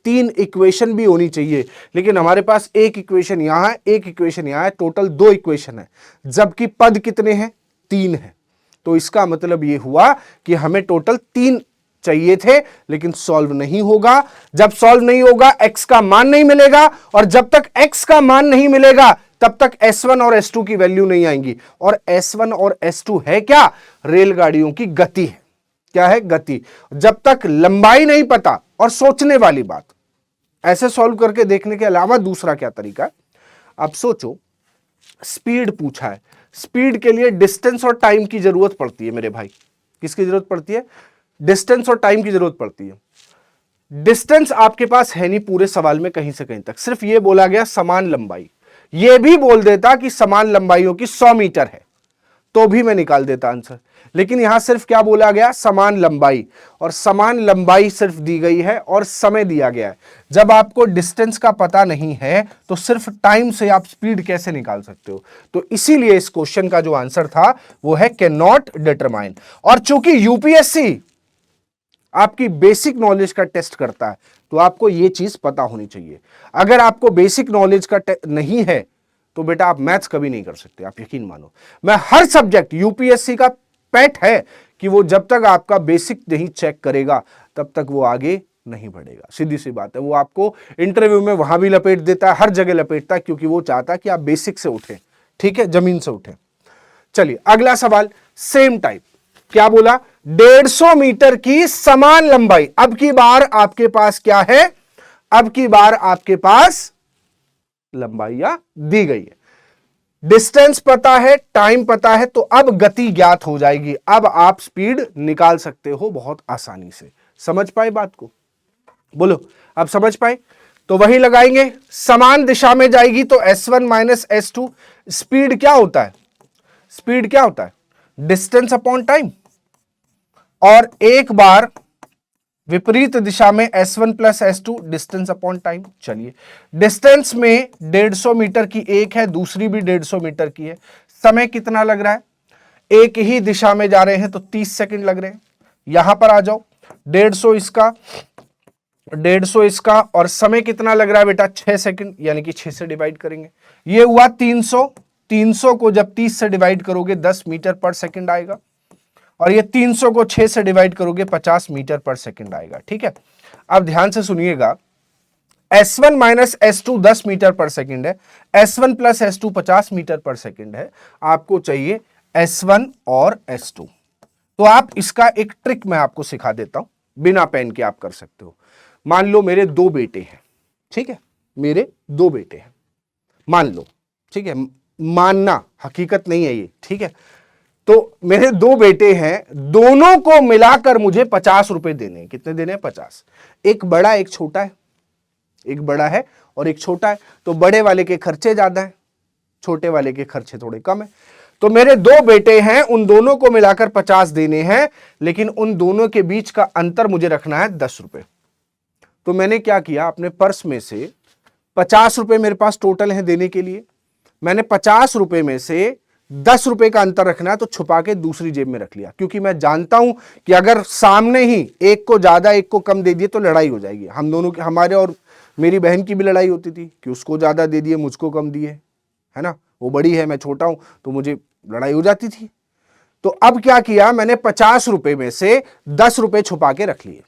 तीन इक्वेशन भी होनी चाहिए, लेकिन हमारे पास एक इक्वेशन यहां है, एक इक्वेशन यहां है, टोटल 2 इक्वेशन है, जबकि पद कितने हैं? 3 है। तो इसका मतलब यह हुआ कि हमें टोटल 3 चाहिए थे, लेकिन सॉल्व नहीं होगा। जब सॉल्व नहीं होगा x का मान नहीं मिलेगा, और जब तक x का मान नहीं मिलेगा तब तक S1 और S2 की वैल्यू नहीं आएंगी। और S1 और S2 है क्या? रेलगाड़ियों की गति है। क्या है? गति। जब तक लंबाई नहीं पता, और सोचने वाली बात, ऐसे सॉल्व करके देखने के अलावा दूसरा क्या तरीका है? अब सोचो, स्पीड पूछा है, स्पीड के लिए डिस्टेंस और टाइम की जरूरत पड़ती है मेरे भाई। किसकी जरूरत पड़ती है? डिस्टेंस और टाइम की जरूरत पड़ती है। डिस्टेंस आपके पास है नहीं पूरे सवाल में कहीं से कहीं तक, सिर्फ ये बोला गया समान लंबाई। ये भी बोल देता कि समान लंबाइयों की 100 मीटर है तो भी मैं निकाल देता आंसर, लेकिन यहां सिर्फ क्या बोला गया? समान लंबाई, और समान लंबाई सिर्फ दी गई है और समय दिया गया है। जब आपको डिस्टेंस का पता नहीं है तो सिर्फ टाइम से आप स्पीड कैसे निकाल सकते हो? तो इसीलिए इस क्वेश्चन का जो आंसर था वो है कैन नॉट डिटरमाइन। और चूंकि यूपीएससी आपकी बेसिक नॉलेज का टेस्ट करता है तो आपको यह चीज पता होनी चाहिए। अगर आपको बेसिक नॉलेज का नहीं है तो बेटा आप मैथ्स कभी नहीं कर सकते, आप यकीन मानो। मैं हर सब्जेक्ट यूपीएससी का पेट है कि वो जब तक आपका बेसिक नहीं चेक करेगा तब तक वो आगे नहीं बढ़ेगा। सीधी सी बात है, वो आपको इंटरव्यू में वहां भी लपेट देता है, हर जगह लपेटता है, क्योंकि वो चाहता है कि आप बेसिक से उठे, ठीक है, जमीन से उठे। चलिए अगला सवाल, सेम टाइप। क्या बोला? 150 मीटर की समान लंबाई। अब की बार आपके पास क्या है? अब की बार आपके पास लंबाइयां दी गई है, डिस्टेंस पता है, टाइम पता है, तो अब गति ज्ञात हो जाएगी। अब आप स्पीड निकाल सकते हो बहुत आसानी से। समझ पाए बात को? बोलो, अब समझ पाए? तो वही लगाएंगे, समान दिशा में जाएगी तो S1 माइनस S2। स्पीड क्या होता है? स्पीड क्या होता है? Distance upon time. और एक बार विपरीत दिशा में S1 plus S2, distance upon time. चलिए, डिस्टेंस में 150 मीटर की एक है, दूसरी भी 150 मीटर की है। समय कितना लग रहा है? एक ही दिशा में जा रहे हैं तो 30 सेकंड लग रहे हैं। यहां पर आ जाओ, 150 इसका, 150 इसका, और समय कितना लग रहा है बेटा? 6 सेकंड, यानी कि 6 से डिवाइड करेंगे, ये हुआ 300। 300 को जब 30 से डिवाइड करोगे 10 मीटर पर सेकंड आएगा, और ये 300 को 6 से डिवाइड करोगे 50 मीटर पर सेकंड आएगा। ठीक है, अब ध्यान से सुनिएगा, S1 माइनस S2 10 मीटर पर सेकंड है, S1 प्लस S2 50 मीटर पर सेकंड है। आपको चाहिए S1 और S2। तो आप इसका एक ट्रिक मैं आपको सिखा देता हूं, बिना पेन के आप कर सकते हो। मान लो मेरे 2 बेटे हैं, ठीक है, मेरे 2 बेटे हैं, मान लो, ठीक है, मानना, हकीकत नहीं है ये, ठीक है। तो मेरे 2 बेटे हैं, दोनों को मिलाकर मुझे 50 रुपए देने हैं। कितने देने हैं? 50। एक बड़ा एक छोटा है, एक बड़ा है और एक छोटा है, तो बड़े वाले के खर्चे ज्यादा है, छोटे वाले के खर्चे थोड़े कम है। तो मेरे 2 बेटे हैं, उन दोनों को मिलाकर 50 देने हैं, लेकिन उन दोनों के बीच का अंतर मुझे रखना है 10 रुपए। तो मैंने क्या किया, अपने पर्स में से 50 रुपए मेरे पास टोटल है देने के लिए, मैंने 50 रुपए में से 10 रुपए का अंतर रखना है तो छुपा के दूसरी जेब में रख लिया, क्योंकि मैं जानता हूं कि अगर सामने ही एक को ज्यादा एक को कम दे दिए तो लड़ाई हो जाएगी। हम दोनों की, हमारे और मेरी बहन की भी लड़ाई होती थी कि उसको ज्यादा दे दिए, मुझको कम दिए, है ना, वो बड़ी है मैं छोटा हूं, तो मुझे लड़ाई हो जाती थी। तो अब क्या किया, मैंने 50 रुपए में से 10 रुपए छुपा के रख लिए।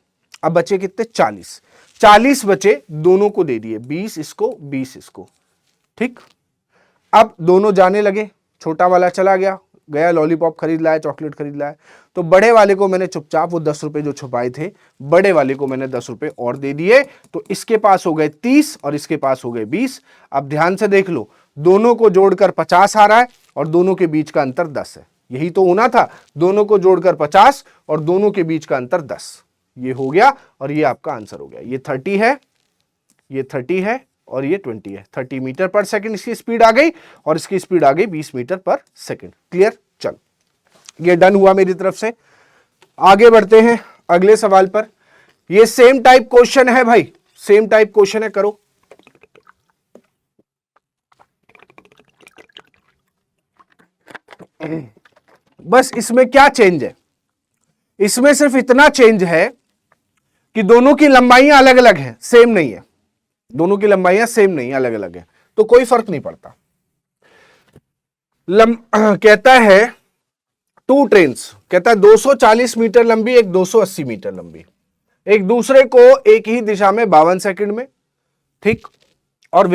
अब बचे कितने? 40। 40 बचे, दोनों को दे दिए, 20 इसको 20 इसको, ठीक। अब दोनों जाने लगे, छोटा वाला चला गया, गया लॉलीपॉप खरीद लाया, चॉकलेट खरीद लाया। तो बड़े वाले को मैंने चुपचाप वो 10 रुपए जो छुपाए थे, बड़े वाले को मैंने 10 रुपए और दे दिए। तो इसके पास हो गए 30 और इसके पास हो गए 20। अब ध्यान से देख लो, दोनों को जोड़कर 50 आ रहा है और दोनों के बीच का अंतर 10 है। यही तो होना था, दोनों को जोड़कर 50 और दोनों के बीच का अंतर 10। ये हो गया और ये आपका आंसर हो गया। ये 30 है, ये 30 है और ये 20 है। 30 मीटर पर सेकंड इसकी स्पीड आ गई और इसकी स्पीड आ गई 20 मीटर पर सेकंड। क्लियर? चल, ये डन हुआ मेरी तरफ से। आगे बढ़ते हैं अगले सवाल पर। ये सेम टाइप क्वेश्चन है भाई, सेम टाइप क्वेश्चन है, करो। बस इसमें क्या चेंज है? इसमें सिर्फ इतना चेंज है कि दोनों की लंबाइयां अलग अलग हैं, सेम नहीं है। दोनों की लंबाइयां सेम नहीं, अलग अलग है, तो कोई फर्क नहीं पड़ता। कहता है 2 ट्रेन्स, कहता है 240 मीटर लंबी, एक 280 मीटर लंबी, एक दूसरे को एक ही दिशा में 52 सेकंड में, ठीक, और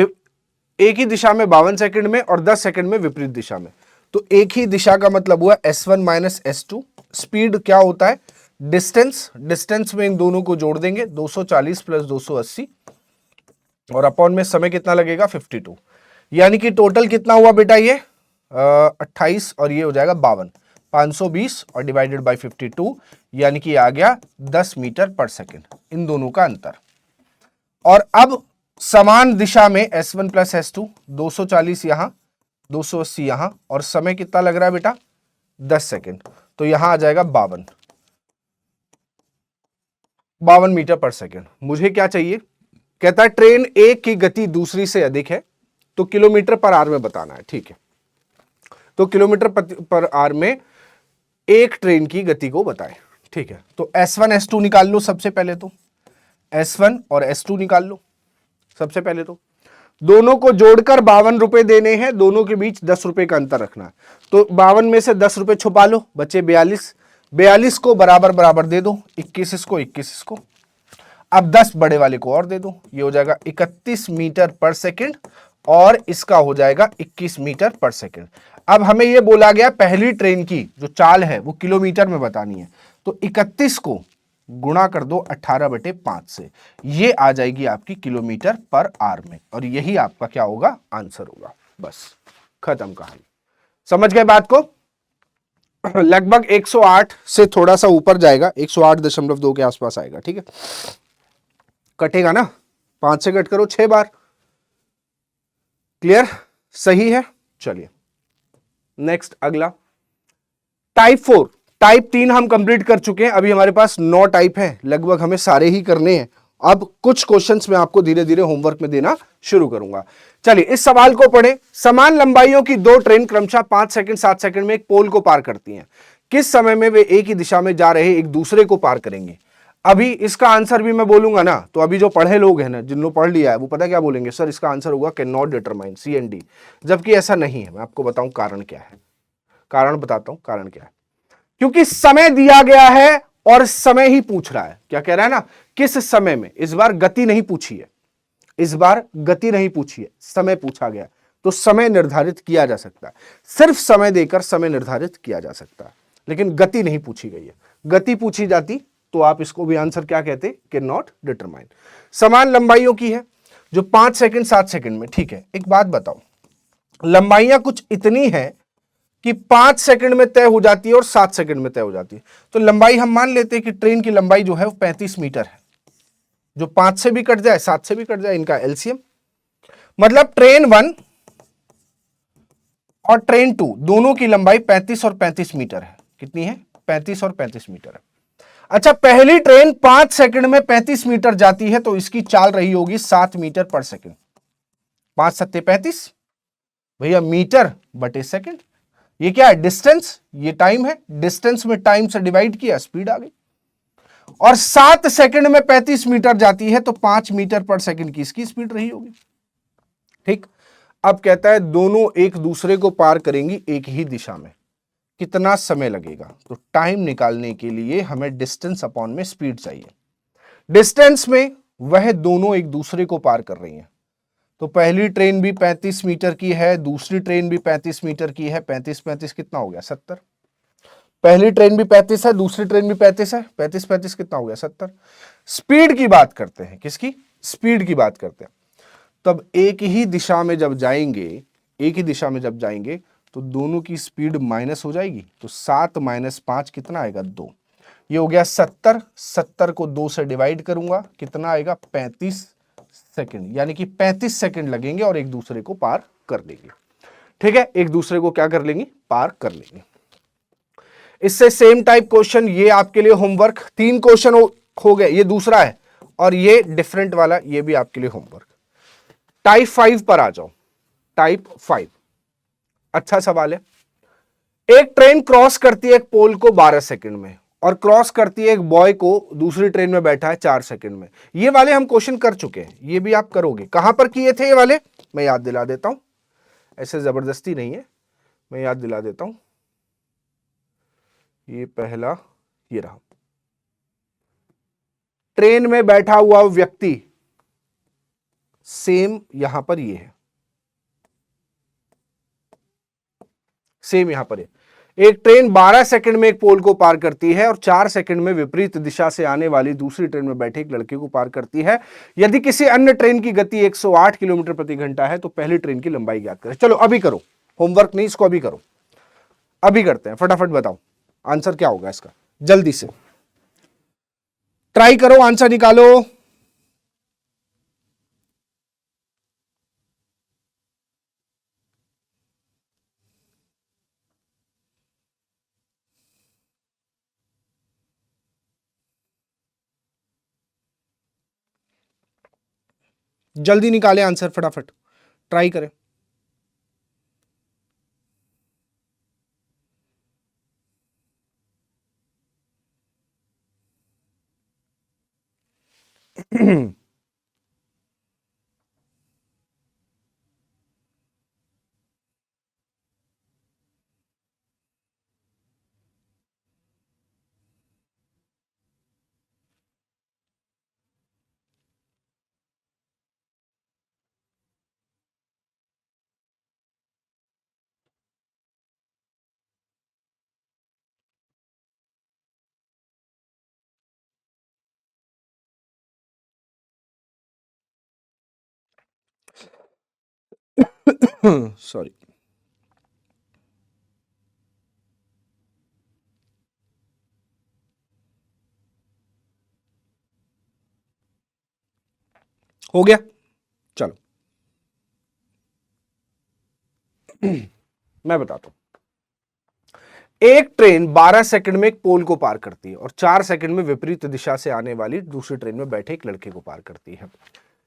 एक ही दिशा में 52 सेकंड में और 10 सेकंड में विपरीत दिशा में। तो एक ही दिशा का मतलब हुआ S1 माइनस S2। स्पीड क्या होता है? डिस्टेंस। डिस्टेंस में इन दोनों को जोड़ देंगे, 240 प्लस 280, और अपॉन में समय कितना लगेगा 52, यानी कि टोटल कितना हुआ बेटा ये 28 और ये हो जाएगा 52, 520 और डिवाइडेड बाय 52, यानी कि आ गया 10 मीटर पर सेकेंड, इन दोनों का अंतर। और अब समान दिशा में S1 प्लस S2, 240 यहां 280 यहां, और समय कितना लग रहा है बेटा 10 सेकेंड, तो यहां आ जाएगा 52 मीटर पर सेकेंड। मुझे क्या चाहिए, कहता है ट्रेन एक की गति दूसरी से अधिक है तो किलोमीटर पर आवर में बताना है। ठीक है, तो किलोमीटर पर आवर में एक ट्रेन की गति को बताएं। ठीक है, तो S1 S2 निकाल लो सबसे पहले, तो S1 और S2 निकाल लो सबसे पहले। तो दोनों को जोड़कर 52 रुपए देने हैं, दोनों के बीच 10 रुपए का अंतर रखना है, तो 52 में से 10 रुपए छुपा लो, बचे 42, 42 को बराबर बराबर दे दो, 21 इसको 21 इसको, अब 10 बड़े वाले को और दे दो, ये हो जाएगा 31 मीटर पर सेकंड और इसका हो जाएगा 21 मीटर पर सेकंड। अब हमें ये बोला गया पहली ट्रेन की जो चाल है वो किलोमीटर में बतानी है, तो 31 को गुणा कर दो 18/5 से, ये आ जाएगी आपकी किलोमीटर पर आवर में, और यही आपका क्या होगा आंसर होगा। बस खत्म कहानी। समझ गए बात को? लगभग 108 से थोड़ा सा ऊपर जाएगा, 108.2 के आसपास आएगा। ठीक है, कटेगा ना, 5 से कट करो 6 बार। क्लियर? सही है। चलिए नेक्स्ट अगला टाइप 4, टाइप 3 हम कंप्लीट कर चुके हैं, अभी हमारे पास 9 टाइप है, लगभग हमें सारे ही करने हैं। अब कुछ क्वेश्चंस मैं आपको धीरे धीरे होमवर्क में देना शुरू करूंगा। चलिए इस सवाल को पढ़ें। समान लंबाइयों की दो ट्रेन क्रमशः 5 सेकंड 7 सेकंड में एक पोल को पार करती हैं, किस समय में वे एक ही दिशा में जा रहे एक दूसरे को पार करेंगे? अभी इसका आंसर भी मैं बोलूंगा ना, तो अभी जो पढ़े लोग हैं ना, जिन्होंने पढ़ लिया है, वो पता क्या बोलेंगे, सर इसका आंसर होगा कैन नॉट डिटरमाइन, CND, जबकि ऐसा नहीं है। मैं आपको बताऊं कारण क्या है, कारण बताता हूं कारण क्या है। क्योंकि समय दिया गया है और समय ही पूछ रहा है। क्या कह रहा है ना, किस समय में, इस बार गति नहीं पूछी है, इस बार गति नहीं पूछी है, समय पूछा गया, तो समय निर्धारित किया जा सकता है, सिर्फ समय देकर समय निर्धारित किया जा सकता है, लेकिन गति नहीं पूछी गई है। गति पूछी जाती तो आप इसको भी आंसर क्या कहते, कैन नॉट डिटरमाइन। समान लंबाइयों की है जो 5 सेकंड 7 सेकंड में। ठीक है, एक बात बताओ, लंबाइयां कुछ इतनी है कि 5 सेकंड में तय हो जाती है और 7 सेकंड में तय हो जाती है, तो लंबाई हम मान लेते हैं कि ट्रेन की लंबाई जो है वो 35 मीटर है, जो 5 से भी कट जाए 7 से भी कट जाए, इनका एलसीएम, मतलब ट्रेन 1 और ट्रेन 2 दोनों की लंबाई 35 और 35 मीटर है। कितनी है? 35 और 35 मीटर है। अच्छा, पहली ट्रेन 5 सेकंड में 35 मीटर जाती है, तो इसकी चाल रही होगी 7 मीटर पर सेकंड। 5 सत्ते 35 भैया, मीटर बटे सेकंड। ये क्या है? डिस्टेंस, ये टाइम है, डिस्टेंस में टाइम से डिवाइड किया, स्पीड आ गई। और 7 सेकंड में 35 मीटर जाती है, तो 5 मीटर पर सेकंड की इसकी स्पीड रही होगी। ठीक, अब कहता है दोनों एक दूसरे को पार करेंगी एक ही दिशा में, कितना समय लगेगा? तो टाइम निकालने के लिए हमें डिस्टेंस अपॉन में स्पीड चाहिए। डिस्टेंस में वह दोनों एक दूसरे को पार कर रही हैं, तो पहली ट्रेन भी 35 मीटर की है, दूसरी ट्रेन भी 35 मीटर की है, 35 35 कितना हो गया 70। पहली ट्रेन भी 35 है, दूसरी ट्रेन भी 35 है, 35 35 कितना हो गया 70। स्पीड की बात करते हैं, किसकी? स्पीड की बात करते हैं। तब एक ही दिशा में जब जाएंगे, एक ही दिशा में जब जाएंगे तो दोनों की स्पीड माइनस हो जाएगी, तो 7 माइनस 5 कितना आएगा 2, ये हो गया 70। 70 को 2 से डिवाइड करूंगा, कितना आएगा 35 सेकंड, यानी कि 35 सेकंड लगेंगे और एक दूसरे को पार कर लेंगे। ठीक है, एक दूसरे को क्या कर लेंगे? पार कर लेंगे। इससे सेम टाइप क्वेश्चन ये आपके लिए होमवर्क, 3 क्वेश्चन हो गए, ये दूसरा है, और ये डिफरेंट वाला, ये भी आपके लिए होमवर्क। टाइप 5 पर आ जाओ। टाइप 5 अच्छा सवाल है। एक ट्रेन क्रॉस करती है एक पोल को 12 सेकंड में, और क्रॉस करती है एक बॉय को दूसरी ट्रेन में बैठा है 4 सेकंड में। ये वाले हम क्वेश्चन कर चुके हैं, ये भी आप करोगे। कहां पर किए थे ये वाले? मैं याद दिला देता हूं, ऐसे जबरदस्ती नहीं है, मैं याद दिला देता हूं। ये पहला, ये रहा, ट्रेन में बैठा हुआ व्यक्ति, सेम यहां पर ये है, सेम यहां पर है। एक ट्रेन 12 सेकंड में एक पोल को पार करती है और 4 सेकंड में विपरीत दिशा से आने वाली दूसरी ट्रेन में बैठे एक लड़के को पार करती है। यदि किसी अन्य ट्रेन की गति 108 किलोमीटर प्रति घंटा है तो पहली ट्रेन की लंबाई ज्ञात करें। चलो अभी करो, होमवर्क नहीं, इसको अभी करो, अभी करते हैं, फटाफट बताओ आंसर क्या होगा इसका, जल्दी से ट्राई करो, आंसर निकालो। जल्दी निकाले आंसर, फटाफट ट्राई करें। सॉरी, हो गया, चलो मैं बताता हूं। एक ट्रेन 12 सेकंड में एक पोल को पार करती है और 4 सेकंड में विपरीत दिशा से आने वाली दूसरी ट्रेन में बैठे एक लड़के को पार करती है।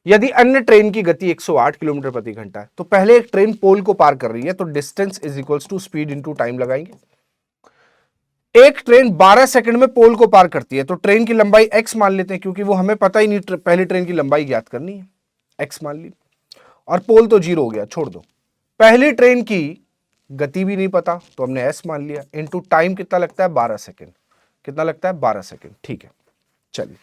यदि अन्य ट्रेन की गति 108 किलोमीटर प्रति घंटा है तो पहले एक ट्रेन पोल को पार कर रही है तो distance is equals to speed into time लगाएंगे। एक ट्रेन 12 सेकंड में पोल को पार करती है तो ट्रेन की लंबाई x मान लेते हैं, क्योंकि वो हमें पता ही नहीं, पहली ट्रेन की लंबाई ज्ञात करनी है, x मान ली, और पोल तो 0 हो गया, छोड़ दो। पहली ट्रेन की गति भी नहीं पता तो हमने s मान लिया, इनटू टाइम कितना लगता है 12 सेकंड, कितना लगता है 12 सेकंड, ठीक है। चलिए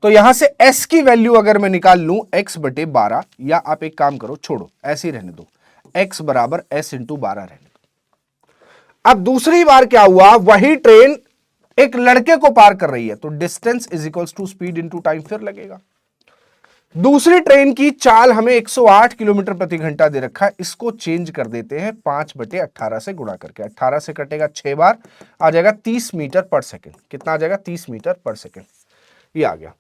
तो यहां से s की वैल्यू अगर मैं निकाल लूं x बटे 12, या आप एक काम करो, छोड़ो ऐसे ही रहने दो, x बराबर s इंटू 12 रहने दो। अब दूसरी बार क्या हुआ, वही ट्रेन एक लड़के को पार कर रही है तो distance is equals to speed into time फिर लगेगा। दूसरी ट्रेन की चाल हमें 108 किलोमीटर प्रति घंटा दे रखा है, इसको चेंज कर देते हैं 5/18 से गुणा करके, 18 से कटेगा 6 बार, आ जाएगा 30 मीटर पर सेकंड। कितना आ जाएगा 30 मीटर पर सेकंड, ये आ गया।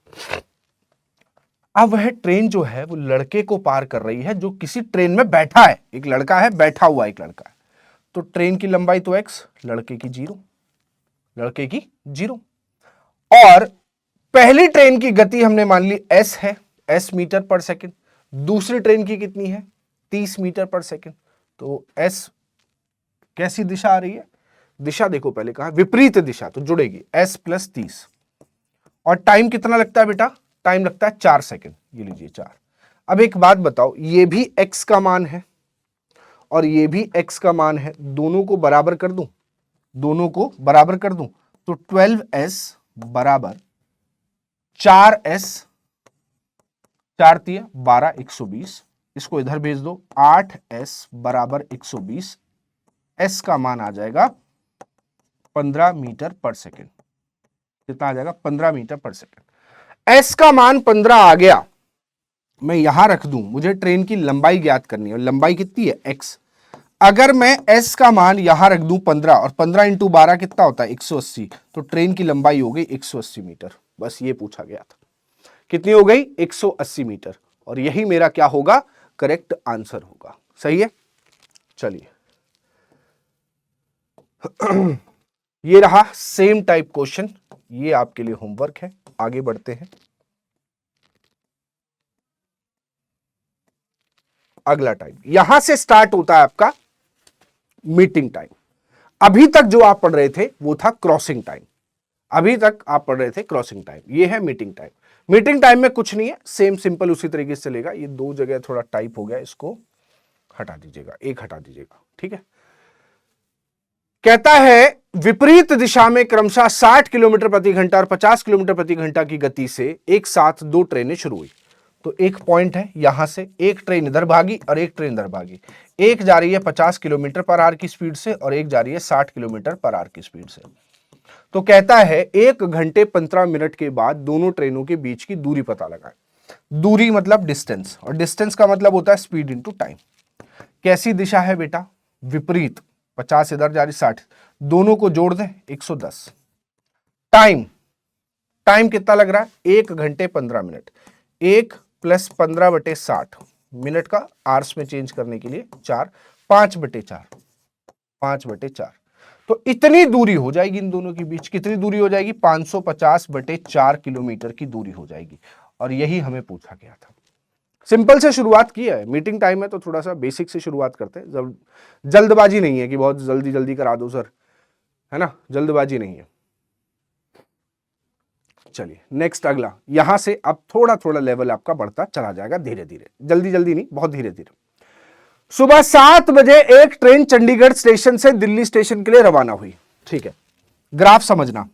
अब वह ट्रेन जो है वो लड़के को पार कर रही है जो किसी ट्रेन में बैठा है, एक लड़का है बैठा हुआ, एक लड़का है, तो ट्रेन की लंबाई तो x, लड़के की 0, लड़के की 0, और पहली ट्रेन की गति हमने मान ली s है, s मीटर पर सेकंड, दूसरी ट्रेन की कितनी है 30 मीटर पर सेकंड, तो s कैसी दिशा आ रही है, दिशा देखो पहले कहा विपरीत दिशा, तो जुड़ेगी s प्लस 30, और टाइम कितना लगता है बेटा, टाइम लगता है 4 सेकंड, ये लीजिए 4। अब एक बात बताओ, ये भी x का मान है और ये भी x का मान है, दोनों को बराबर कर दूं, दोनों को बराबर कर दूं, तो 12s बराबर 4s, 4 तिया 12, 120, इसको इधर भेज दो, 8s बराबर 120, s का मान आ जाएगा 15 मीटर पर सेकंड। कितना आ जाएगा 15 मीटर पर सेकंड। s का मान 15 आ गया, मैं यहां रख दूं, मुझे ट्रेन की लंबाई ज्ञात करनी है, लंबाई कितनी है x। अगर मैं s का मान यहां रख दूं 15, और 15 इंटू 12 कितना होता है 180, तो ट्रेन की लंबाई हो गई 180 मीटर। बस ये पूछा गया था, कितनी हो गई 180 मीटर, और यही मेरा क्या होगा, करेक्ट आंसर होगा। सही है, चलिए ये रहा सेम टाइप क्वेश्चन, ये आपके लिए होमवर्क है। आगे बढ़ते हैं, अगला टाइम यहां से स्टार्ट होता है आपका मीटिंग टाइम। अभी तक जो आप पढ़ रहे थे वो था क्रॉसिंग टाइम, अभी तक आप पढ़ रहे थे क्रॉसिंग टाइम, ये है मीटिंग टाइम। मीटिंग टाइम में कुछ नहीं है, सेम सिंपल उसी तरीके से चलेगा। ये दो जगह थोड़ा टाइप हो गया, इसको हटा दीजिएगा, एक हटा दीजिएगा, ठीक है। कहता है विपरीत दिशा में क्रमशः 60 किलोमीटर प्रति घंटा और 50 किलोमीटर प्रति घंटा की गति से एक साथ दो ट्रेनें शुरू हुई। तो एक पॉइंट है, यहां से एक ट्रेन इधर भागी और एक ट्रेन इधर भागी। एक जा रही है 50 किलोमीटर पर आवर की स्पीड से और एक जा रही है 60 किलोमीटर पर आवर की स्पीड से। तो कहता है 1 घंटे 15 मिनट के बाद दोनों ट्रेनों के बीच की दूरी पता लगाएं। दूरी मतलब डिस्टेंस, और डिस्टेंस का मतलब होता है स्पीड इनटू टाइम। कैसी दिशा है बेटा? विपरीत। 50 इधर जा रही 60, दोनों को जोड़ दें 110। टाइम, टाइम कितना लग रहा है? 1 घंटे 15 मिनट। 1 + 15/60 मिनट का आवर्स में चेंज करने के लिए 4, 5/4, 5/4। तो इतनी दूरी हो जाएगी इन दोनों के बीच। कितनी दूरी हो जाएगी? 550/4 किलोमीटर की दूरी हो जाएगी। और यही हमें पूछा गया था। सिंपल से शुरुआत की है, मीटिंग टाइम है तो थोड़ा सा बेसिक से शुरुआत करते हैं। जब जल्दबाजी नहीं है कि बहुत जल्दी जल्दी करा दो सर, है ना, जल्दबाजी नहीं है। चलिए नेक्स्ट अगला, यहां से अब थोड़ा थोड़ा लेवल आपका बढ़ता चला जाएगा धीरे धीरे, जल्दी जल्दी नहीं, बहुत धीरे धीरे। सुबह 7 बजे एक ट्रेन चंडीगढ़ स्टेशन से दिल्ली स्टेशन के लिए रवाना हुई। ठीक है, ग्राफ समझना।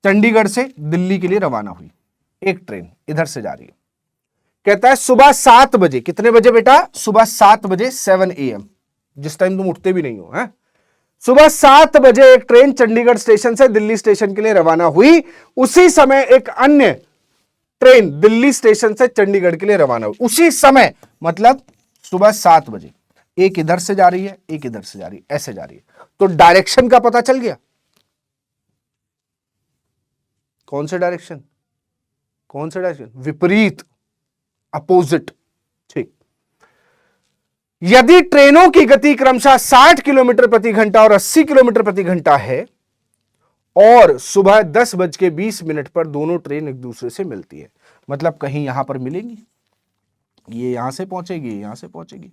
चंडीगढ़ से दिल्ली के लिए रवाना हुई एक ट्रेन, इधर से जा रही है। कहता है सुबह 7 बजे, कितने बजे बेटा? सुबह 7 बजे, 7 AM, जिस टाइम तुम उठते भी नहीं हो, है? सुबह 7 बजे एक ट्रेन चंडीगढ़ स्टेशन से दिल्ली स्टेशन के लिए रवाना हुई। उसी समय एक अन्य ट्रेन दिल्ली स्टेशन से चंडीगढ़ के लिए रवाना हुई। उसी समय मतलब सुबह 7 बजे। एक इधर से जा रही है, एक इधर से जा रही है, ऐसे जा रही है। तो डायरेक्शन का पता चल गया। कौन से डायरेक्शन? कौन से डायरेक्शन? विपरीत, अपोजिट। ठीक। यदि ट्रेनों की गति क्रमशः 60 किलोमीटर प्रति घंटा और 80 किलोमीटर प्रति घंटा है और सुबह 10:20 पर दोनों ट्रेन एक दूसरे से मिलती है, मतलब कहीं यहां पर मिलेंगी, ये यहां से पहुंचेगी, यहां से पहुंचेगी।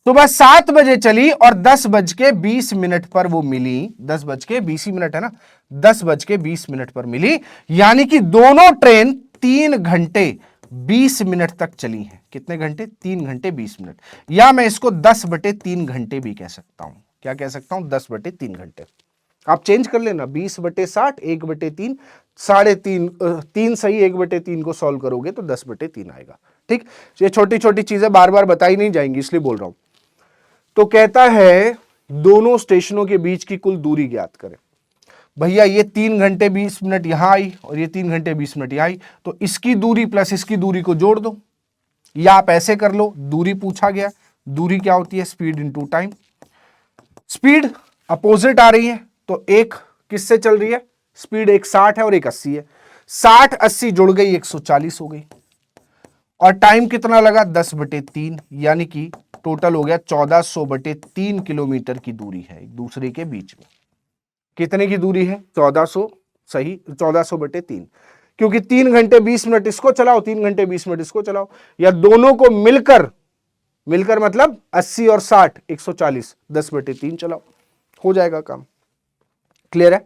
सुबह 7 बजे चली और 10:20 पर वो मिली। 10:20 है ना, 10:20 पर मिली, यानी कि दोनों ट्रेन 3 घंटे 20 मिनट तक चली हैं। कितने घंटे? 3 घंटे 20 मिनट। या मैं इसको 10/3 घंटे भी कह सकता हूं। क्या कह सकता हूं? 10/3 घंटे। आप चेंज कर लेना, 20/60, 1/3, 3.5, 3 सही, 1/3 को सॉल्व करोगे तो 10/3 आएगा। ठीक, ये छोटी छोटी चीजें बार बार बताई नहीं जाएंगी, इसलिए बोल रहा हूं। तो कहता है दोनों स्टेशनों के बीच की कुल दूरी ज्ञात करें। भैया ये 3 घंटे 20 मिनट यहां आई और ये 3 घंटे 20 मिनट यहां आई, तो इसकी दूरी प्लस इसकी दूरी को जोड़ दो, या आप ऐसे कर लो। दूरी पूछा गया, दूरी क्या होती है? Speed into time. Speed opposite आ रही है, तो एक किससे चल रही है? स्पीड एक 60 है और एक 80 है। 60 80 जुड़ गई, 140 हो गई। और टाइम कितना लगा? 10/3, यानी कि टोटल हो गया 1400/3 किलोमीटर की दूरी है एक दूसरे के बीच में। कितने की दूरी है? 1400, सही, 1400/3, क्योंकि 3 घंटे 20 मिनट इसको चलाओ, 3 घंटे 20 मिनट इसको चलाओ, या दोनों को मिलकर मतलब 80 और 60, 140, 10/3 चलाओ, हो जाएगा काम। क्लियर है?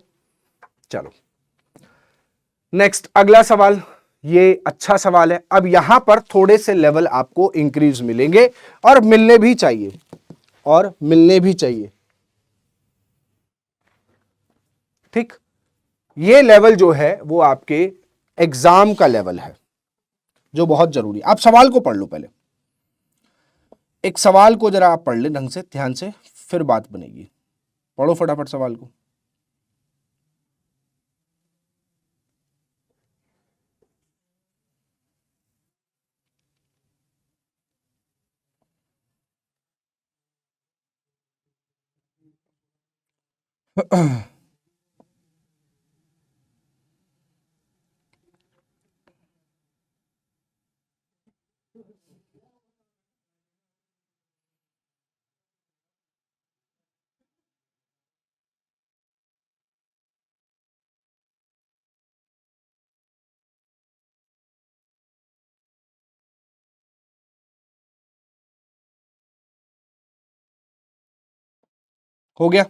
चलो नेक्स्ट अगला सवाल। ये अच्छा सवाल है। अब यहां पर थोड़े से लेवल आपको इंक्रीज मिलेंगे और मिलने भी चाहिए, और मिलने भी चाहिए। ठीक, ये लेवल जो है वो आपके एग्जाम का लेवल है, जो बहुत जरूरी है। आप सवाल को पढ़ लो पहले, एक सवाल को जरा आप पढ़ ले ढंग से, ध्यान से, फिर बात बनेगी। पढ़ो फटाफट सवाल को। हो गया?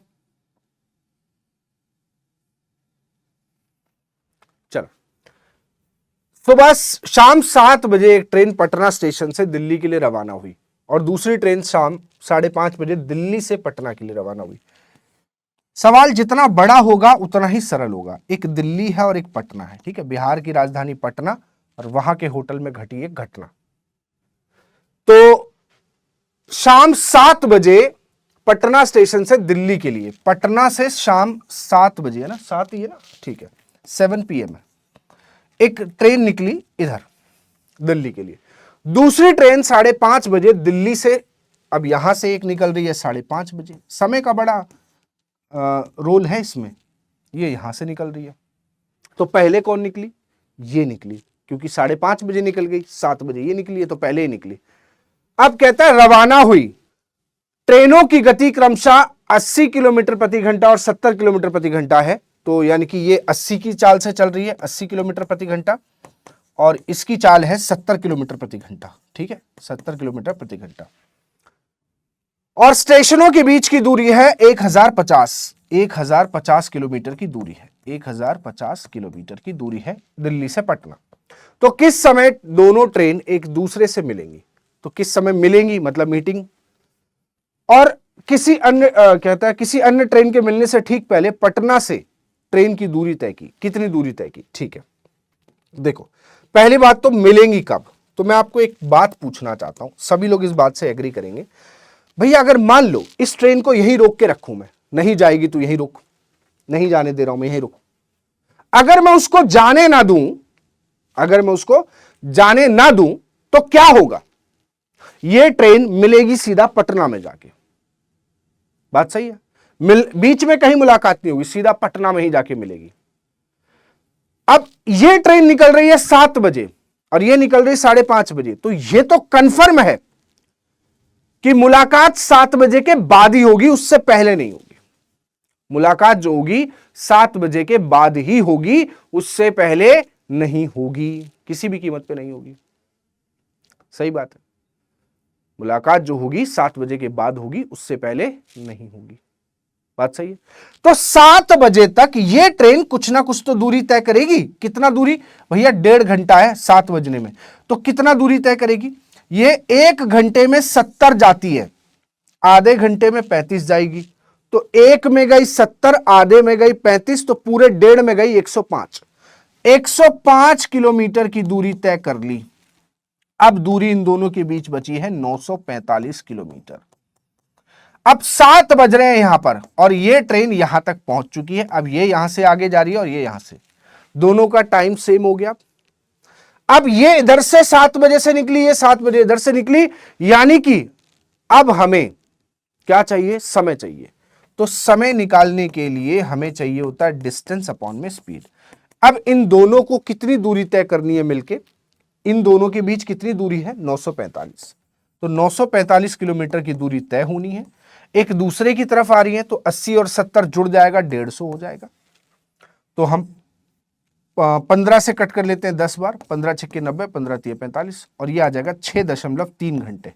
चलो, सुबह शाम 7 बजे एक ट्रेन पटना स्टेशन से दिल्ली के लिए रवाना हुई और दूसरी ट्रेन शाम 5:30 बजे दिल्ली से पटना के लिए रवाना हुई। सवाल जितना बड़ा होगा उतना ही सरल होगा। एक दिल्ली है और एक पटना है, ठीक है, बिहार की राजधानी पटना, और वहां के होटल में घटी एक घटना। तो शाम 7 बजे पटना स्टेशन से दिल्ली के लिए, पटना से शाम 7 बजे है ना, 7 ही है ना, ठीक है, 7 PM है, एक ट्रेन निकली इधर दिल्ली के लिए। दूसरी ट्रेन 5:30 बजे दिल्ली से, अब यहां से एक निकल रही है 5:30 बजे। समय का बड़ा रोल है इसमें, ये यहां से निकल रही है। तो पहले कौन निकली? ये निकली, क्योंकि 5:30 बजे निकल गई, 7 बजे ये निकली है, तो पहले ही निकली। अब कहता है रवाना हुई ट्रेनों की गति क्रमशः 80 किलोमीटर प्रति घंटा और 70 किलोमीटर प्रति घंटा है। तो यानी कि ये 80 की चाल से चल रही है, 80 किलोमीटर प्रति घंटा, और इसकी चाल है 70 किलोमीटर प्रति घंटा, ठीक है, 70 किलोमीटर प्रति घंटा। और स्टेशनों के बीच की दूरी है 1050 किलोमीटर की दूरी है, 1050 किलोमीटर की दूरी है दिल्ली से पटना। तो किस समय दोनों ट्रेन एक दूसरे से मिलेंगी? तो किस समय मिलेंगी मतलब मीटिंग, और किसी अन्य कहता है किसी अन्य ट्रेन के मिलने से ठीक पहले पटना से ट्रेन की दूरी तय की। कितनी दूरी तय की? ठीक है, देखो पहली बात तो मिलेंगी कब। तो मैं आपको एक बात पूछना चाहता हूं, सभी लोग इस बात से एग्री करेंगे। भैया अगर मान लो इस ट्रेन को यहीं रोक के रखूं, मैं नहीं जाएगी तो यहीं रोक, नहीं जाने दे रहा हूं मैं, यहीं रोक। अगर मैं उसको जाने ना दूं, अगर मैं उसको जाने ना दूं तो क्या होगा? ये ट्रेन मिलेगी सीधा पटना में जाके। बात सही है, बीच में कहीं मुलाकात नहीं होगी, सीधा पटना में ही जाके मिलेगी। अब ये ट्रेन निकल रही है 7 बजे और ये निकल रही है 5:30 बजे, तो ये तो कंफर्म है कि मुलाकात 7 बजे के बाद ही होगी, उससे पहले नहीं होगी। मुलाकात जो होगी 7 बजे के बाद ही होगी, उससे पहले नहीं होगी, किसी भी कीमत पे नहीं होगी। सही बात है, मुलाकात जो होगी 7 बजे के बाद होगी, उससे पहले नहीं होगी। बात सही है। तो 7 बजे तक ये ट्रेन कुछ ना कुछ तो दूरी तय करेगी। कितना दूरी भैया? 1.5 घंटा है 7 बजने में, तो कितना दूरी तय करेगी? ये 1 घंटे में 70 जाती है, आधे घंटे में 35 जाएगी, तो 1 में गई 70, आधे में गई 35, तो पूरे 1.5 में गई 105। 105 किलोमीटर की दूरी तय कर ली। अब दूरी इन दोनों के बीच बची है 945 किलोमीटर। अब 7 बज रहे हैं यहां पर और ये ट्रेन यहां तक पहुंच चुकी है। अब ये यहां से आगे जा रही है और ये यहां से, दोनों का टाइम सेम हो गया। अब ये इधर से 7 बजे से निकली, ये 7 बजे इधर से निकली, यानी कि अब हमें क्या चाहिए? समय चाहिए। तो समय निकालने के लिए हमें चाहिए होता है डिस्टेंस अपॉन में स्पीड। अब इन दोनों को कितनी दूरी तय करनी है मिलके? इन दोनों के बीच कितनी दूरी है? 945। तो 945 किलोमीटर की दूरी तय होनी है। एक दूसरे की तरफ आ रही है, तो 80 और 70 जुड़ जाएगा, 150 हो जाएगा। तो हम 15 से कट कर लेते हैं 10 बार, 15 छक्के 90, 15 तिये 45, और ये आ जाएगा 6.3 घंटे।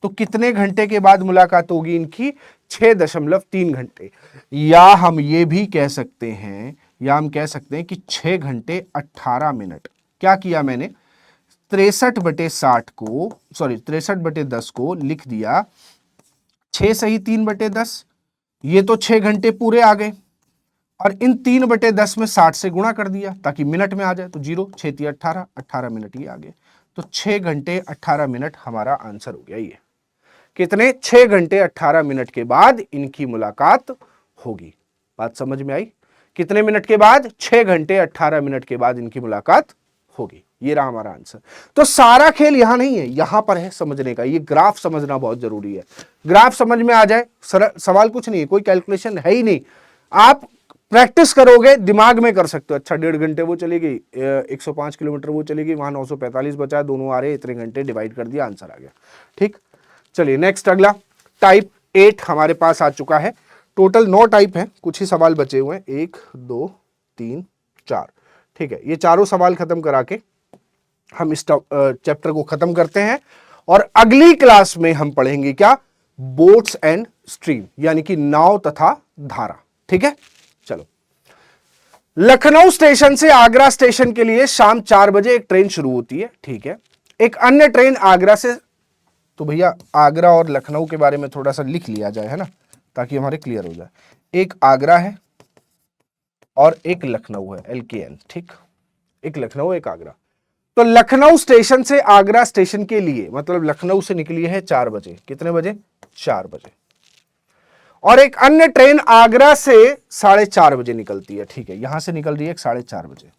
तो कितने घंटे के बाद मुलाकात होगी इनकी? 6.3 घंटे। या हम ये भी कह सकते हैं, या हम कह सकते हैं कि 6 घंटे 18 मिनट। क्या किया मैंने? 63/60 को, सॉरी 63/10 को लिख दिया 6 सही 3/10, ये तो 6 घंटे पूरे आ गए, और इन 3/10 में 60 से गुणा कर दिया ताकि मिनट में आ जाए, तो 0 6 3 18, 18 मिनट ये आ गए। तो 6 घंटे 18 मिनट हमारा आंसर हो गया। ये कितने? 6 घंटे 18 मिनट के बाद इनकी मुलाकात होगी। बात समझ में आई? कितने मिनट के बाद? 6 घंटे 18 मिनट के बाद इनकी मुलाकात होगी। ये रहा हमारा आंसर। तो सारा खेल यहां नहीं है, यहां पर है समझने का। ये ग्राफ समझना बहुत जरूरी है। ग्राफ समझ में आ जाए, सवाल कुछ नहीं है, कोई कैलकुलेशन है ही नहीं। आप प्रैक्टिस करोगे, दिमाग में कर सकते हो। अच्छा 1.5 घंटे वो चलेगी, 105 किलोमीटर वो चलेगी, वहां 945 बचा, दोनों आ रहे, इतने घंटे डिवाइड कर दिया, आंसर आ गया। ठीक, चलिए नेक्स्ट अगला टाइप 8 हमारे पास आ चुका है। टोटल 9 टाइप है, कुछ ही सवाल बचे हुए हैं, 1 2 3 4। ठीक है, ये चारों सवाल खत्म करा के हम इस चैप्टर को खत्म करते हैं, और अगली क्लास में हम पढ़ेंगे क्या? बोट्स एंड स्ट्रीम, यानी कि नाव तथा धारा। ठीक है, चलो। लखनऊ स्टेशन से आगरा स्टेशन के लिए शाम 4 बजे एक ट्रेन शुरू होती है। ठीक है, एक अन्य ट्रेन आगरा से, तो भैया आगरा और लखनऊ के बारे में थोड़ा सा लिख लिया जाए, है ना, ताकि हमारे क्लियर हो जाए। एक आगरा है और एक लखनऊ है, LKN। ठीक, एक लखनऊ एक आगरा। तो लखनऊ स्टेशन से आगरा स्टेशन के लिए, मतलब लखनऊ से निकली है 4 बजे। कितने बजे? 4 बजे। और एक अन्य ट्रेन आगरा से 4:30 बजे निकलती है। ठीक है, यहां से निकल रही है 4:30 बजे,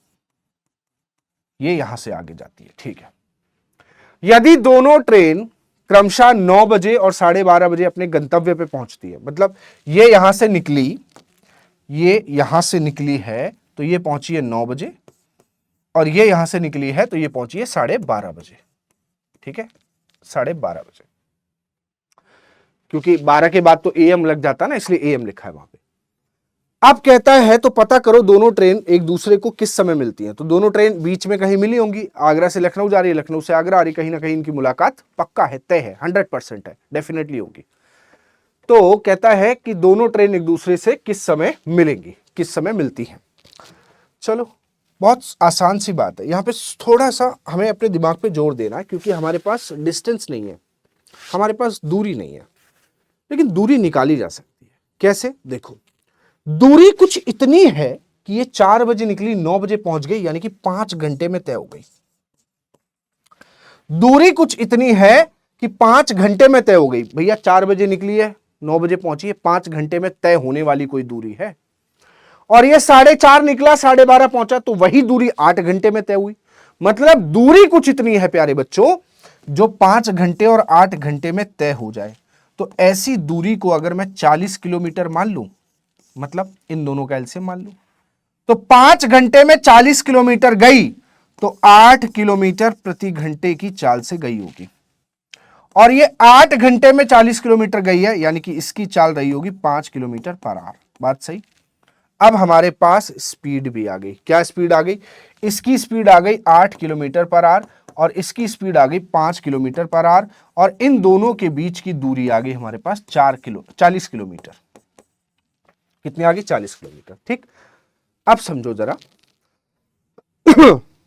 ये यहां से आगे जाती है। ठीक है, यदि दोनों ट्रेन क्रमशः 9 बजे और 12:30 बजे अपने गंतव्य पे पहुंचती है, मतलब ये यहां से निकली, ये यहां से निकली है तो ये पहुंची है 9 बजे, और ये यहां से निकली है तो ये पहुंची है 12:30 बजे। ठीक है, 12:30 बजे, क्योंकि 12 के बाद तो एएम लग जाता ना, इसलिए एएम लिखा है वहां पे। अब कहता है तो पता करो दोनों ट्रेन एक दूसरे को किस समय मिलती हैं। तो दोनों ट्रेन बीच में कहीं मिली होंगी, आगरा से लखनऊ जा रही है, लखनऊ से आगरा आ रही, कहीं ना कहीं इनकी मुलाकात पक्का है, तय है, 100% है, डेफिनेटली होगी। तो कहता है कि दोनों ट्रेन एक दूसरे से किस समय मिलेंगी, किस समय मिलती हैं। चलो, बहुत आसान सी बात है। यहां पे थोड़ा सा हमें अपने दिमाग पे जोर देना है, क्योंकि हमारे पास डिस्टेंस नहीं है, हमारे पास दूरी नहीं है, लेकिन दूरी निकाली जा सकती है। कैसे? देखो, दूरी कुछ इतनी है कि ये 4 बजे निकली, 9 बजे पहुंच गई, यानी कि 5 घंटे में तय हो गई। दूरी कुछ इतनी है कि 5 घंटे में तय हो गई। भैया 4 बजे निकली है, 9 बजे पहुंची है, 5 घंटे में तय होने वाली कोई दूरी है। और ये 4:30 निकला, 12:30 पहुंचा, तो वही दूरी 8 घंटे में तय हुई। मतलब दूरी कुछ इतनी है प्यारे बच्चों, जो 5 घंटे और 8 घंटे में तय हो जाए। तो ऐसी दूरी को अगर मैं 40 किलोमीटर मान लूं, मतलब इन दोनों का एलसीएम मान लूं, तो 5 घंटे में 40 किलोमीटर गई, तो 8 किलोमीटर प्रति घंटे की चाल से गई होगी। और ये 8 घंटे में 40 किलोमीटर गई है, यानी कि इसकी चाल रही होगी 5 किलोमीटर पर आवर। बात सही? अब हमारे पास स्पीड भी आ गई। क्या स्पीड आ गई? इसकी स्पीड आ गई 8 किलोमीटर पर आवर, और इसकी स्पीड आ गई 5 किलोमीटर पर आवर, और इन दोनों के बीच की दूरी आ गई हमारे पास 40 किलोमीटर। कितनी आ गई? 40 किलोमीटर। ठीक, अब समझो जरा,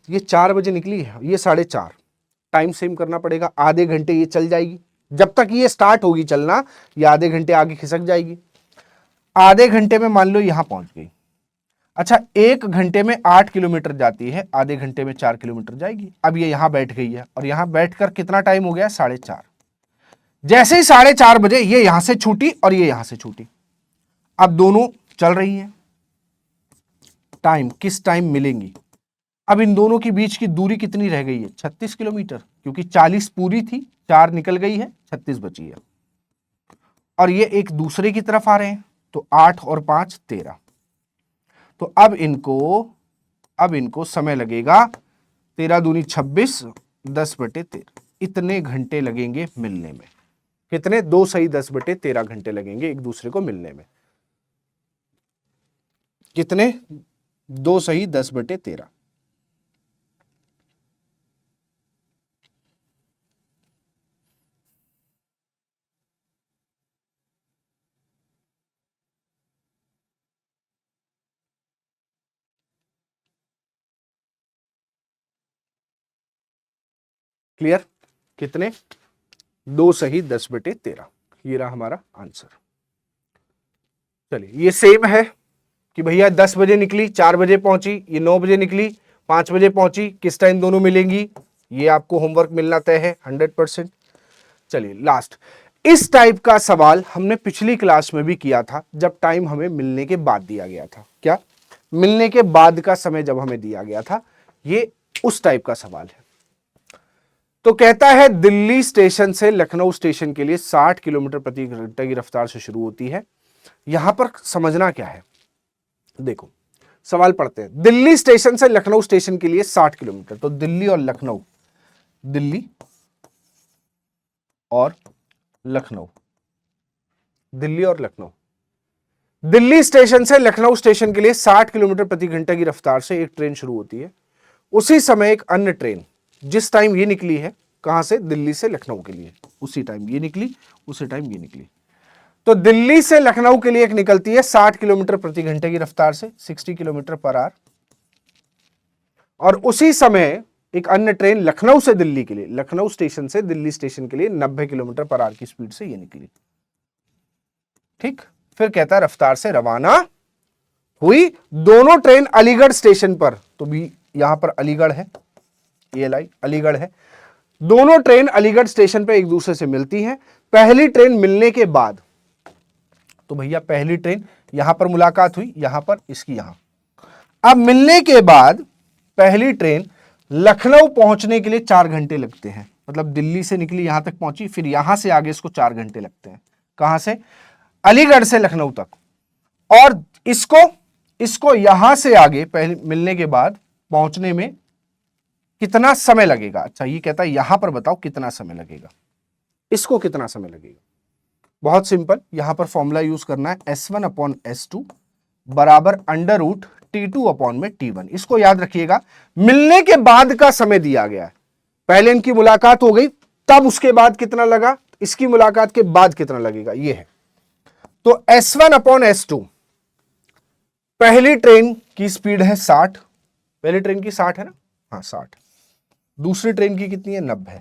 ये 4 बजे निकली है, ये 4:30, टाइम सेम करना पड़ेगा, आधे घंटे ये चल जाएगी। जब तक ये स्टार्ट होगी चलना, ये आधे घंटे आगे खिसक जाएगी। आधे घंटे में मान लो यहां पहुंच गई। अच्छा, 1 घंटे में 8 किलोमीटर जाती है, आधे घंटे में 4 किलोमीटर जाएगी। अब ये यहां बैठ गई है, और यहां बैठकर कितना टाइम हो गया? 4:30। जैसे ही 4:30 बजे ये यहां से छूटी और ये यहां से छूटी, अब दोनों चल रही हैं। टाइम, किस टाइम मिलेंगी? अब इन दोनों के बीच की दूरी कितनी रह गई है? 36 किलोमीटर, क्योंकि 40 पूरी थी, 4 निकल गई है, 36 बची है। और ये एक दूसरे की तरफ आ रहे हैं, तो 8 और 5 13। तो अब इनको समय लगेगा 13 दूनी 26, 10/13, इतने घंटे लगेंगे मिलने में। कितने? 2 सही 10/13 घंटे लगेंगे एक दूसरे को मिलने में। कितने? 2 सही 10/13। क्लियर? कितने? 2 सही 10/13। ये रहा हमारा आंसर। चलिए, ये सेम है कि भैया 10 बजे निकली, 4 बजे पहुंची, ये 9 बजे निकली, 5 बजे पहुंची, किस टाइम दोनों मिलेंगी? ये आपको होमवर्क मिलना तय है 100%। चलिए, लास्ट, इस टाइप का सवाल हमने पिछली क्लास में भी किया था, जब टाइम हमें मिलने के बाद दिया गया था। क्या? मिलने के बाद का समय जब हमें दिया गया था, ये उस टाइप का सवाल है। तो कहता है दिल्ली स्टेशन से लखनऊ स्टेशन के लिए 60 किलोमीटर प्रति घंटे की रफ्तार से शुरू होती है। यहां पर समझना क्या है, देखो सवाल पढ़ते हैं। दिल्ली स्टेशन से लखनऊ स्टेशन के लिए 60 किलोमीटर, तो दिल्ली और लखनऊ, दिल्ली और लखनऊ, दिल्ली और लखनऊ, दिल्ली स्टेशन से लखनऊ स्टेशन के लिए 60 किलोमीटर प्रति घंटे की रफ्तार से एक ट्रेन शुरू होती है। उसी समय एक अन्य ट्रेन, जिस टाइम ये निकली है, कहां से? दिल्ली से लखनऊ के लिए, उसी टाइम ये निकली, उसी टाइम ये निकली। तो दिल्ली से लखनऊ के लिए एक निकलती है 60 किलोमीटर प्रति घंटे की रफ्तार से, 60 किलोमीटर पर आवर, और उसी समय एक अन्य ट्रेन लखनऊ से दिल्ली के लिए, लखनऊ स्टेशन से दिल्ली स्टेशन के लिए 90 किलोमीटर पर आवर की स्पीड से ये निकली। ठीक, फिर कहता है रफ्तार से रवाना हुई। दोनों ट्रेन अलीगढ़ स्टेशन पर, तो भी यहां पर अलीगढ़ है, ये लाई अलीगढ़ है। दोनों ट्रेन अलीगढ़ स्टेशन पे एक दूसरे से मिलती हैं। पहली ट्रेन मिलने के बाद, तो भैया पहली ट्रेन यहां पर मुलाकात हुई, यहां पर, इसकी यहां। अब मिलने के बाद पहली ट्रेन लखनऊ पहुंचने के लिए 4 घंटे लगते हैं, मतलब दिल्ली से निकली यहां तक पहुंची, फिर यहां से आगे इसको 4 घंटे लगते हैं। कहां से? अलीगढ़ से लखनऊ तक। और इसको यहां से आगे पहले मिलने के बाद पहुंचने में कितना समय लगेगा? अच्छा, ये कहता है यहां पर बताओ कितना समय लगेगा, इसको कितना समय लगेगा। बहुत सिंपल, यहां पर फॉर्मूला यूज करना है, S1/S2 बराबर √T2/T1। इसको याद रखिएगा। मिलने के बाद का समय दिया गया है, पहले इनकी मुलाकात हो गई, तब उसके बाद कितना लगा, इसकी मुलाकात के बाद कितना लगेगा, ये है। तो S1/S2, पहली ट्रेन की स्पीड है 60, पहली ट्रेन की 60 है ना, हाँ 60। दूसरी ट्रेन की कितनी है? 90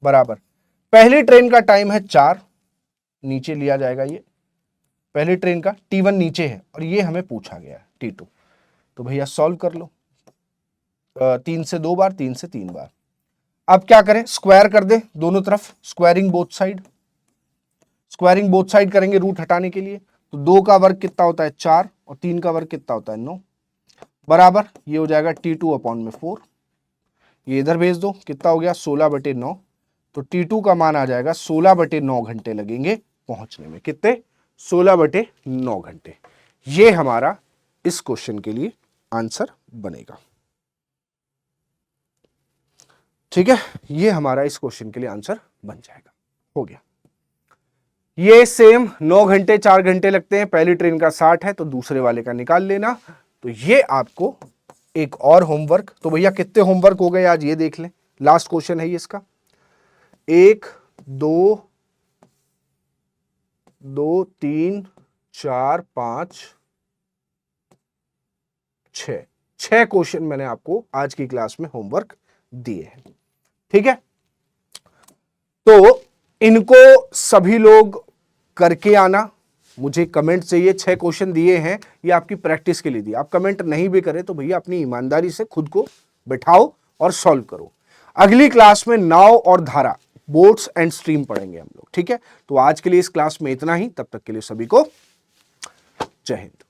बराबर। पहली ट्रेन का टाइम है 4, नीचे लिया जाएगा ये, पहली ट्रेन का T1 नीचे है और ये हमें पूछा गया है T2। तो भैया सॉल्व कर लो, 3 से 2 बार, 3 से 3 बार। अब क्या करें? स्क्वायर कर दे दोनों तरफ, squaring both side. Squaring both side करेंगे रूट हटाने के लिए। तो 2 का वर्ग कितना होता है? 4, और 3 का वर्ग कितना होता है? 9 बराबर। ये हो जाएगा T2/4। ये इधर भेज दो, कितना हो गया? 16/9। तो T2 का मान आ जाएगा 16/9 घंटे लगेंगे पहुंचने में। कितने? 16/9 घंटे। ये हमारा इस क्वेश्चन के लिए आंसर बनेगा। ठीक है, ये हमारा इस क्वेश्चन के लिए आंसर बन जाएगा। हो गया। ये सेम 9 घंटे 4 घंटे लगते हैं, पहली ट्रेन का 60 है तो दूसरे वाले का निकाल लेना। तो ये आपको एक और होमवर्क। तो भैया कितने होमवर्क हो गए आज, ये देख लें। लास्ट क्वेश्चन है ये इसका। 1 2 3 4 5 6 क्वेश्चन मैंने आपको आज की क्लास में होमवर्क दिए हैं। ठीक है, तो इनको सभी लोग करके आना। मुझे कमेंट चाहिए, 6 क्वेश्चन दिए हैं, ये आपकी प्रैक्टिस के लिए दिए। आप कमेंट नहीं भी करें तो भैया अपनी ईमानदारी से खुद को बैठाओ और सॉल्व करो। अगली क्लास में नाव और धारा, बोट्स एंड स्ट्रीम पढ़ेंगे हम लोग। ठीक है, तो आज के लिए इस क्लास में इतना ही। तब तक के लिए सभी को जय हिंद।